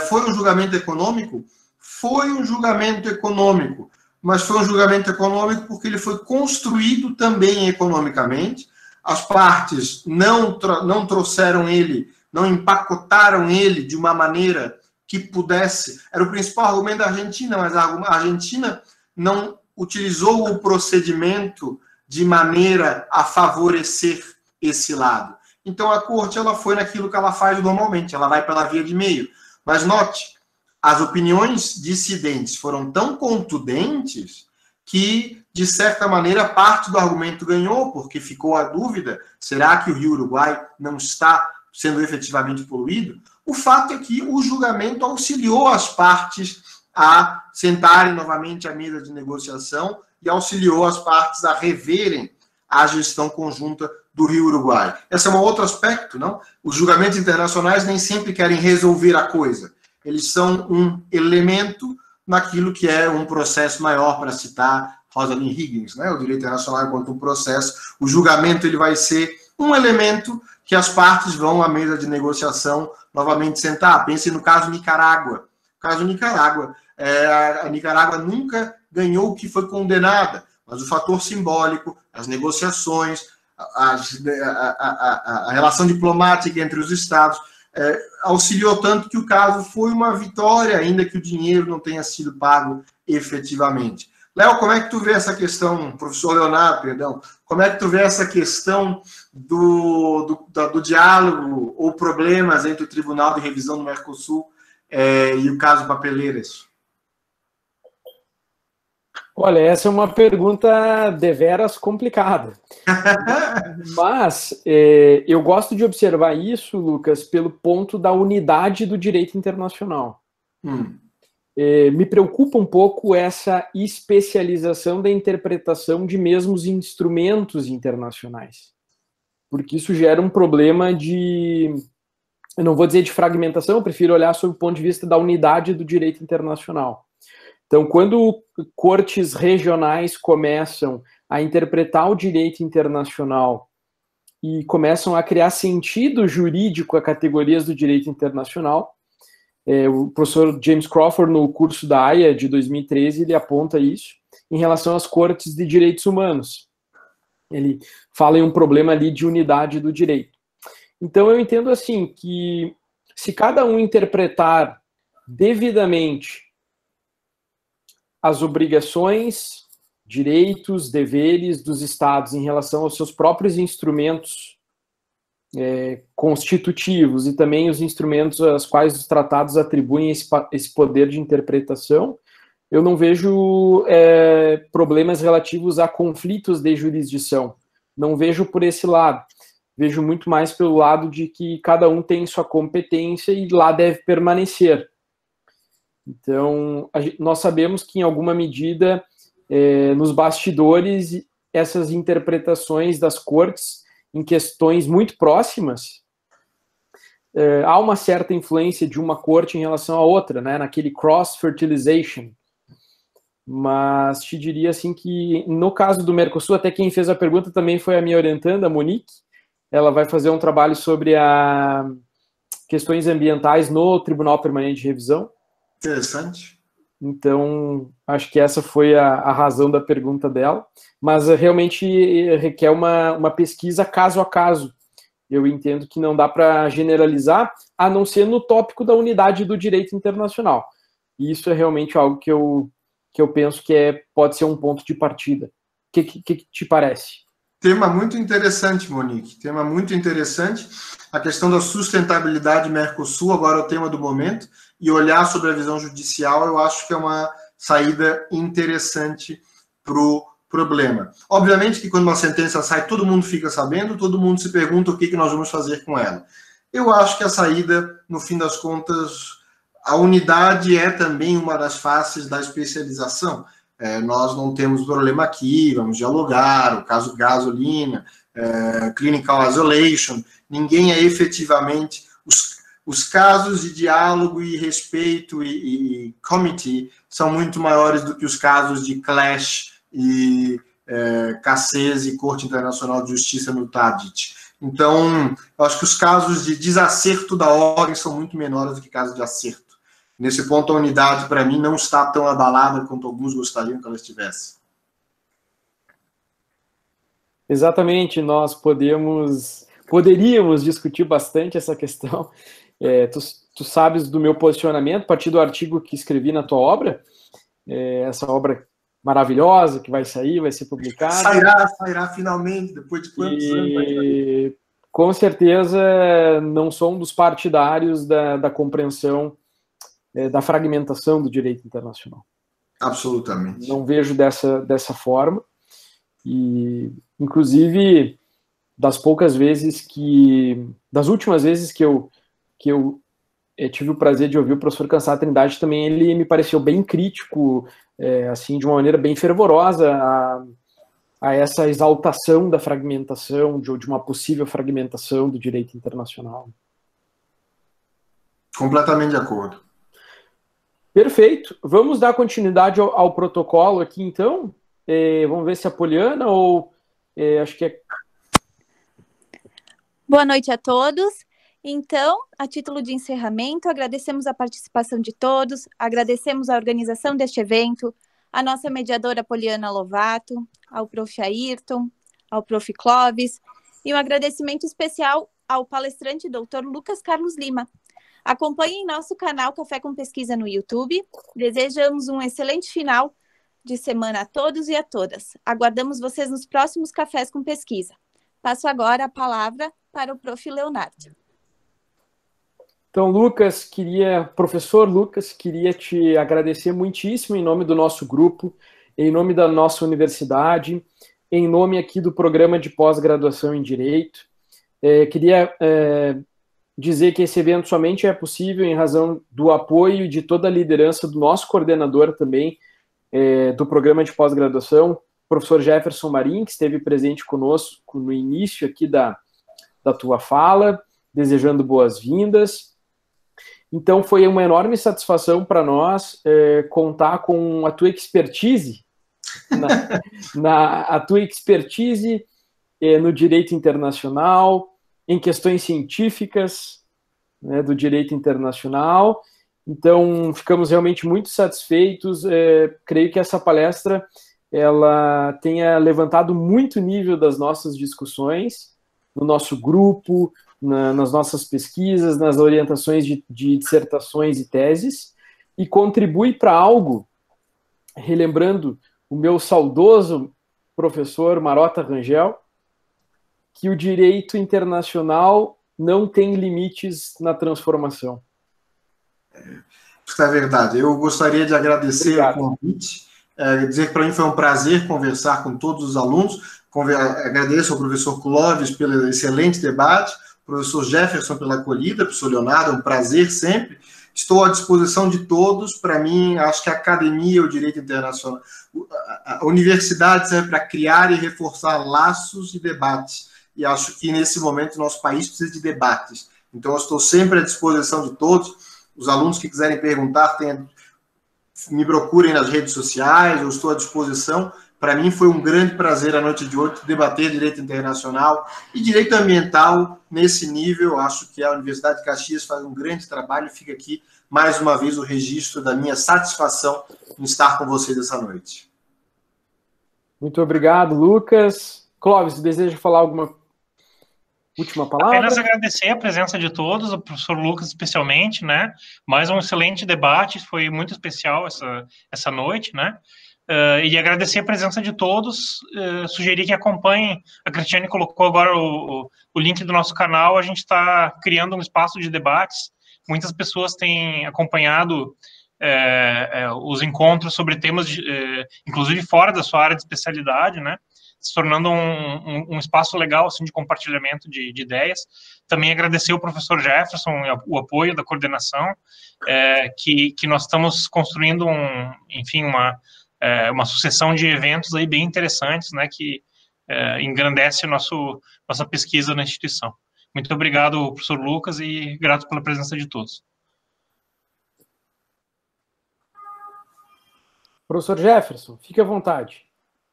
S4: Foi um julgamento econômico? Foi um julgamento econômico, mas foi um julgamento econômico porque ele foi construído também economicamente. As partes não trouxeram ele, não empacotaram ele de uma maneira que pudesse... Era o principal argumento da Argentina, mas a Argentina não utilizou o procedimento de maneira a favorecer esse lado. Então, a corte ela foi naquilo que ela faz normalmente, ela vai pela via de meio. Mas note, as opiniões dissidentes foram tão contundentes que de certa maneira, parte do argumento ganhou, porque ficou a dúvida, será que o Rio Uruguai não está sendo efetivamente poluído? O fato é que o julgamento auxiliou as partes a sentarem novamente à mesa de negociação e auxiliou as partes a reverem a gestão conjunta do Rio Uruguai. Esse é um outro aspecto, não? Os julgamentos internacionais nem sempre querem resolver a coisa. Eles são um elemento naquilo que é um processo maior, para citar Rosalind Higgins, né? O direito internacional enquanto um processo. O julgamento ele vai ser um elemento que as partes vão à mesa de negociação novamente sentar. Pense no caso Nicarágua. O caso Nicarágua, a Nicarágua nunca ganhou o que foi condenada, mas o fator simbólico, as negociações, a relação diplomática entre os Estados auxiliou tanto que o caso foi uma vitória, ainda que o dinheiro não tenha sido pago efetivamente. Léo, como é que tu vê essa questão, professor Leonardo, perdão, como é que tu vê essa questão do diálogo ou problemas entre o Tribunal de Revisão do Mercosul e o caso Papeleiras?
S1: Olha, essa é uma pergunta deveras complicada. Mas eu gosto de observar isso, Lucas, pelo ponto da unidade do direito internacional. Me preocupa um pouco essa especialização da interpretação de mesmos instrumentos internacionais, porque isso gera um problema eu não vou dizer de fragmentação, eu prefiro olhar sob o ponto de vista da unidade do direito internacional. Então, quando cortes regionais começam a interpretar o direito internacional e começam a criar sentido jurídico a categorias do direito internacional, o professor James Crawford, no curso da AIA de 2013, ele aponta isso em relação às cortes de direitos humanos. Ele fala em um problema ali de unidade do direito. Então, eu entendo assim que se cada um interpretar devidamente as obrigações, direitos, deveres dos Estados em relação aos seus próprios instrumentos constitutivos e também os instrumentos aos quais os tratados atribuem esse poder de interpretação, eu não vejo problemas relativos a conflitos de jurisdição. Não vejo por esse lado. Vejo muito mais pelo lado de que cada um tem sua competência e lá deve permanecer. Então, nós sabemos que, em alguma medida, nos bastidores, essas interpretações das cortes em questões muito próximas, há uma certa influência de uma corte em relação à outra, né, naquele cross-fertilization. Mas te diria assim que, no caso do Mercosul, até quem fez a pergunta também foi a minha orientanda, a Monique. Ela vai fazer um trabalho sobre questões ambientais no Tribunal Permanente de Revisão.
S4: Interessante.
S1: Então, acho que essa foi a razão da pergunta dela, mas realmente requer uma pesquisa caso a caso. Eu entendo que não dá para generalizar, a não ser no tópico da unidade do direito internacional. E isso é realmente algo que eu penso que pode ser um ponto de partida. O que te parece?
S4: Tema muito interessante, Monique. Tema muito interessante. A questão da sustentabilidade Mercosul, agora é o tema do momento. E olhar sobre a visão judicial, eu acho que é uma saída interessante para o problema. Obviamente que quando uma sentença sai, todo mundo fica sabendo, todo mundo se pergunta o que nós vamos fazer com ela. Eu acho que a saída, no fim das contas, a unidade é também uma das faces da especialização. Nós não temos problema aqui, vamos dialogar, o caso gasolina, clinical isolation, ninguém é efetivamente... Os casos de diálogo e respeito e committee são muito maiores do que os casos de clash e CACES e Corte Internacional de Justiça no TADIT. Então, eu acho que os casos de desacerto da ordem são muito menores do que casos de acerto. Nesse ponto, a unidade, para mim, não está tão abalada quanto alguns gostariam que ela estivesse.
S1: Exatamente, nós poderíamos discutir bastante essa questão. Tu sabes do meu posicionamento, a partir do artigo que escrevi na tua obra, essa obra maravilhosa que vai ser publicada.
S4: Sairá finalmente, depois de quantos anos?
S1: Com certeza não sou um dos partidários da compreensão da fragmentação do direito internacional.
S4: Absolutamente.
S1: Não vejo dessa forma. E, inclusive, das últimas vezes que eu tive o prazer de ouvir o professor Kansai Trindade, também ele me pareceu bem crítico, assim, de uma maneira bem fervorosa a essa exaltação da fragmentação, de uma possível fragmentação do direito internacional.
S4: Completamente de acordo.
S1: Perfeito. Vamos dar continuidade ao protocolo aqui, então. Vamos ver se a Poliana ou... acho que é...
S2: Boa noite a todos. Então, a título de encerramento, agradecemos a participação de todos, agradecemos a organização deste evento, a nossa mediadora Poliana Lovato, ao prof. Ayrton, ao prof. Clóvis, e um agradecimento especial ao palestrante Dr. Lucas Carlos Lima. Acompanhem nosso canal Café com Pesquisa no YouTube. Desejamos um excelente final de semana a todos e a todas. Aguardamos vocês nos próximos Cafés com Pesquisa. Passo agora a palavra para o prof. Leonardo.
S1: Então, professor Lucas, queria te agradecer muitíssimo em nome do nosso grupo, em nome da nossa universidade, em nome aqui do programa de pós-graduação em Direito. Queria dizer que esse evento somente é possível em razão do apoio e de toda a liderança do nosso coordenador também, do programa de pós-graduação, professor Jefferson Marim, que esteve presente conosco no início aqui da tua fala, desejando boas-vindas. Então, foi uma enorme satisfação para nós contar com a tua expertise, a tua expertise no direito internacional, em questões científicas, né, do direito internacional. Então, ficamos realmente muito satisfeitos. Creio que essa palestra ela tenha levantado muito o nível das nossas discussões, no nosso grupo, nas nossas pesquisas, nas orientações de dissertações e teses, e contribui para algo, relembrando o meu saudoso professor Marota Rangel, que o direito internacional não tem limites na transformação.
S4: Isso é verdade. Eu gostaria de agradecer o convite, dizer que para mim foi um prazer conversar com todos os alunos. Agradeço ao professor Clóvis pelo excelente debate, professor Jefferson pela acolhida, professor Leonardo, é um prazer sempre. Estou à disposição de todos. Para mim, acho que a academia, o direito internacional, a universidade serve para criar e reforçar laços e debates. E acho que, nesse momento, nosso país precisa de debates. Então, eu estou sempre à disposição de todos. Os alunos que quiserem perguntar, me procurem nas redes sociais, eu estou à disposição. Para mim, foi um grande prazer, a noite de hoje, debater direito internacional e direito ambiental nesse nível. Acho que a Universidade de Caxias faz um grande trabalho. Fica aqui, mais uma vez, o registro da minha satisfação em estar com vocês essa noite.
S1: Muito obrigado, Lucas. Clóvis, deseja falar alguma última palavra?
S6: Apenas agradecer a presença de todos, o professor Lucas especialmente, né? Mais um excelente debate, foi muito especial essa noite, né? E agradecer a presença de todos, sugerir que acompanhem, a Cristiane colocou agora o link do nosso canal, a gente está criando um espaço de debates, muitas pessoas têm acompanhado os encontros sobre temas, inclusive fora da sua área de especialidade, né? Se tornando um espaço legal assim, de compartilhamento de ideias. Também agradecer ao professor Jefferson, o apoio da coordenação, que nós estamos construindo, uma sucessão de eventos aí bem interessantes, né, que engrandece nossa pesquisa na instituição. Muito obrigado, professor Lucas, e grato pela presença de todos.
S1: Professor Jefferson, fique à vontade.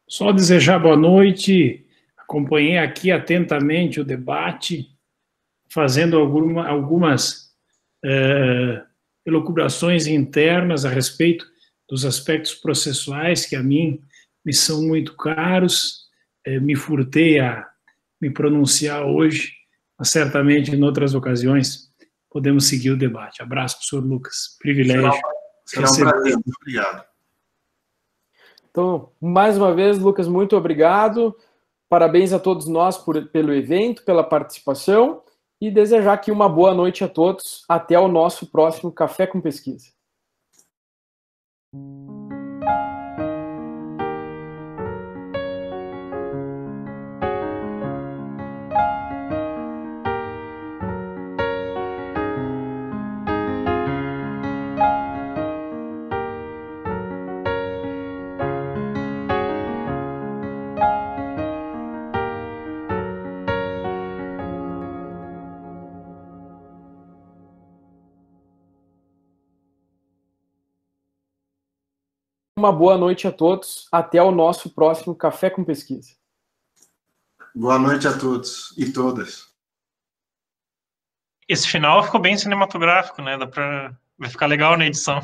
S3: Só desejar boa noite. Acompanhei aqui atentamente o debate, fazendo algumas elucubrações internas a respeito dos aspectos processuais que a mim me são muito caros. Me furtei a me pronunciar hoje, mas certamente em outras ocasiões podemos seguir o debate. Abraço, professor Lucas. Privilégio.
S4: Será um prazer. Muito obrigado.
S1: Então, mais uma vez, Lucas, muito obrigado. Parabéns a todos nós pelo evento, pela participação, e desejar aqui uma boa noite a todos. Até o nosso próximo Café com Pesquisa. uma boa noite a todos. Até o nosso próximo Café com Pesquisa.
S4: Boa noite a todos e todas.
S6: Esse final ficou bem cinematográfico, né? Vai ficar legal na edição.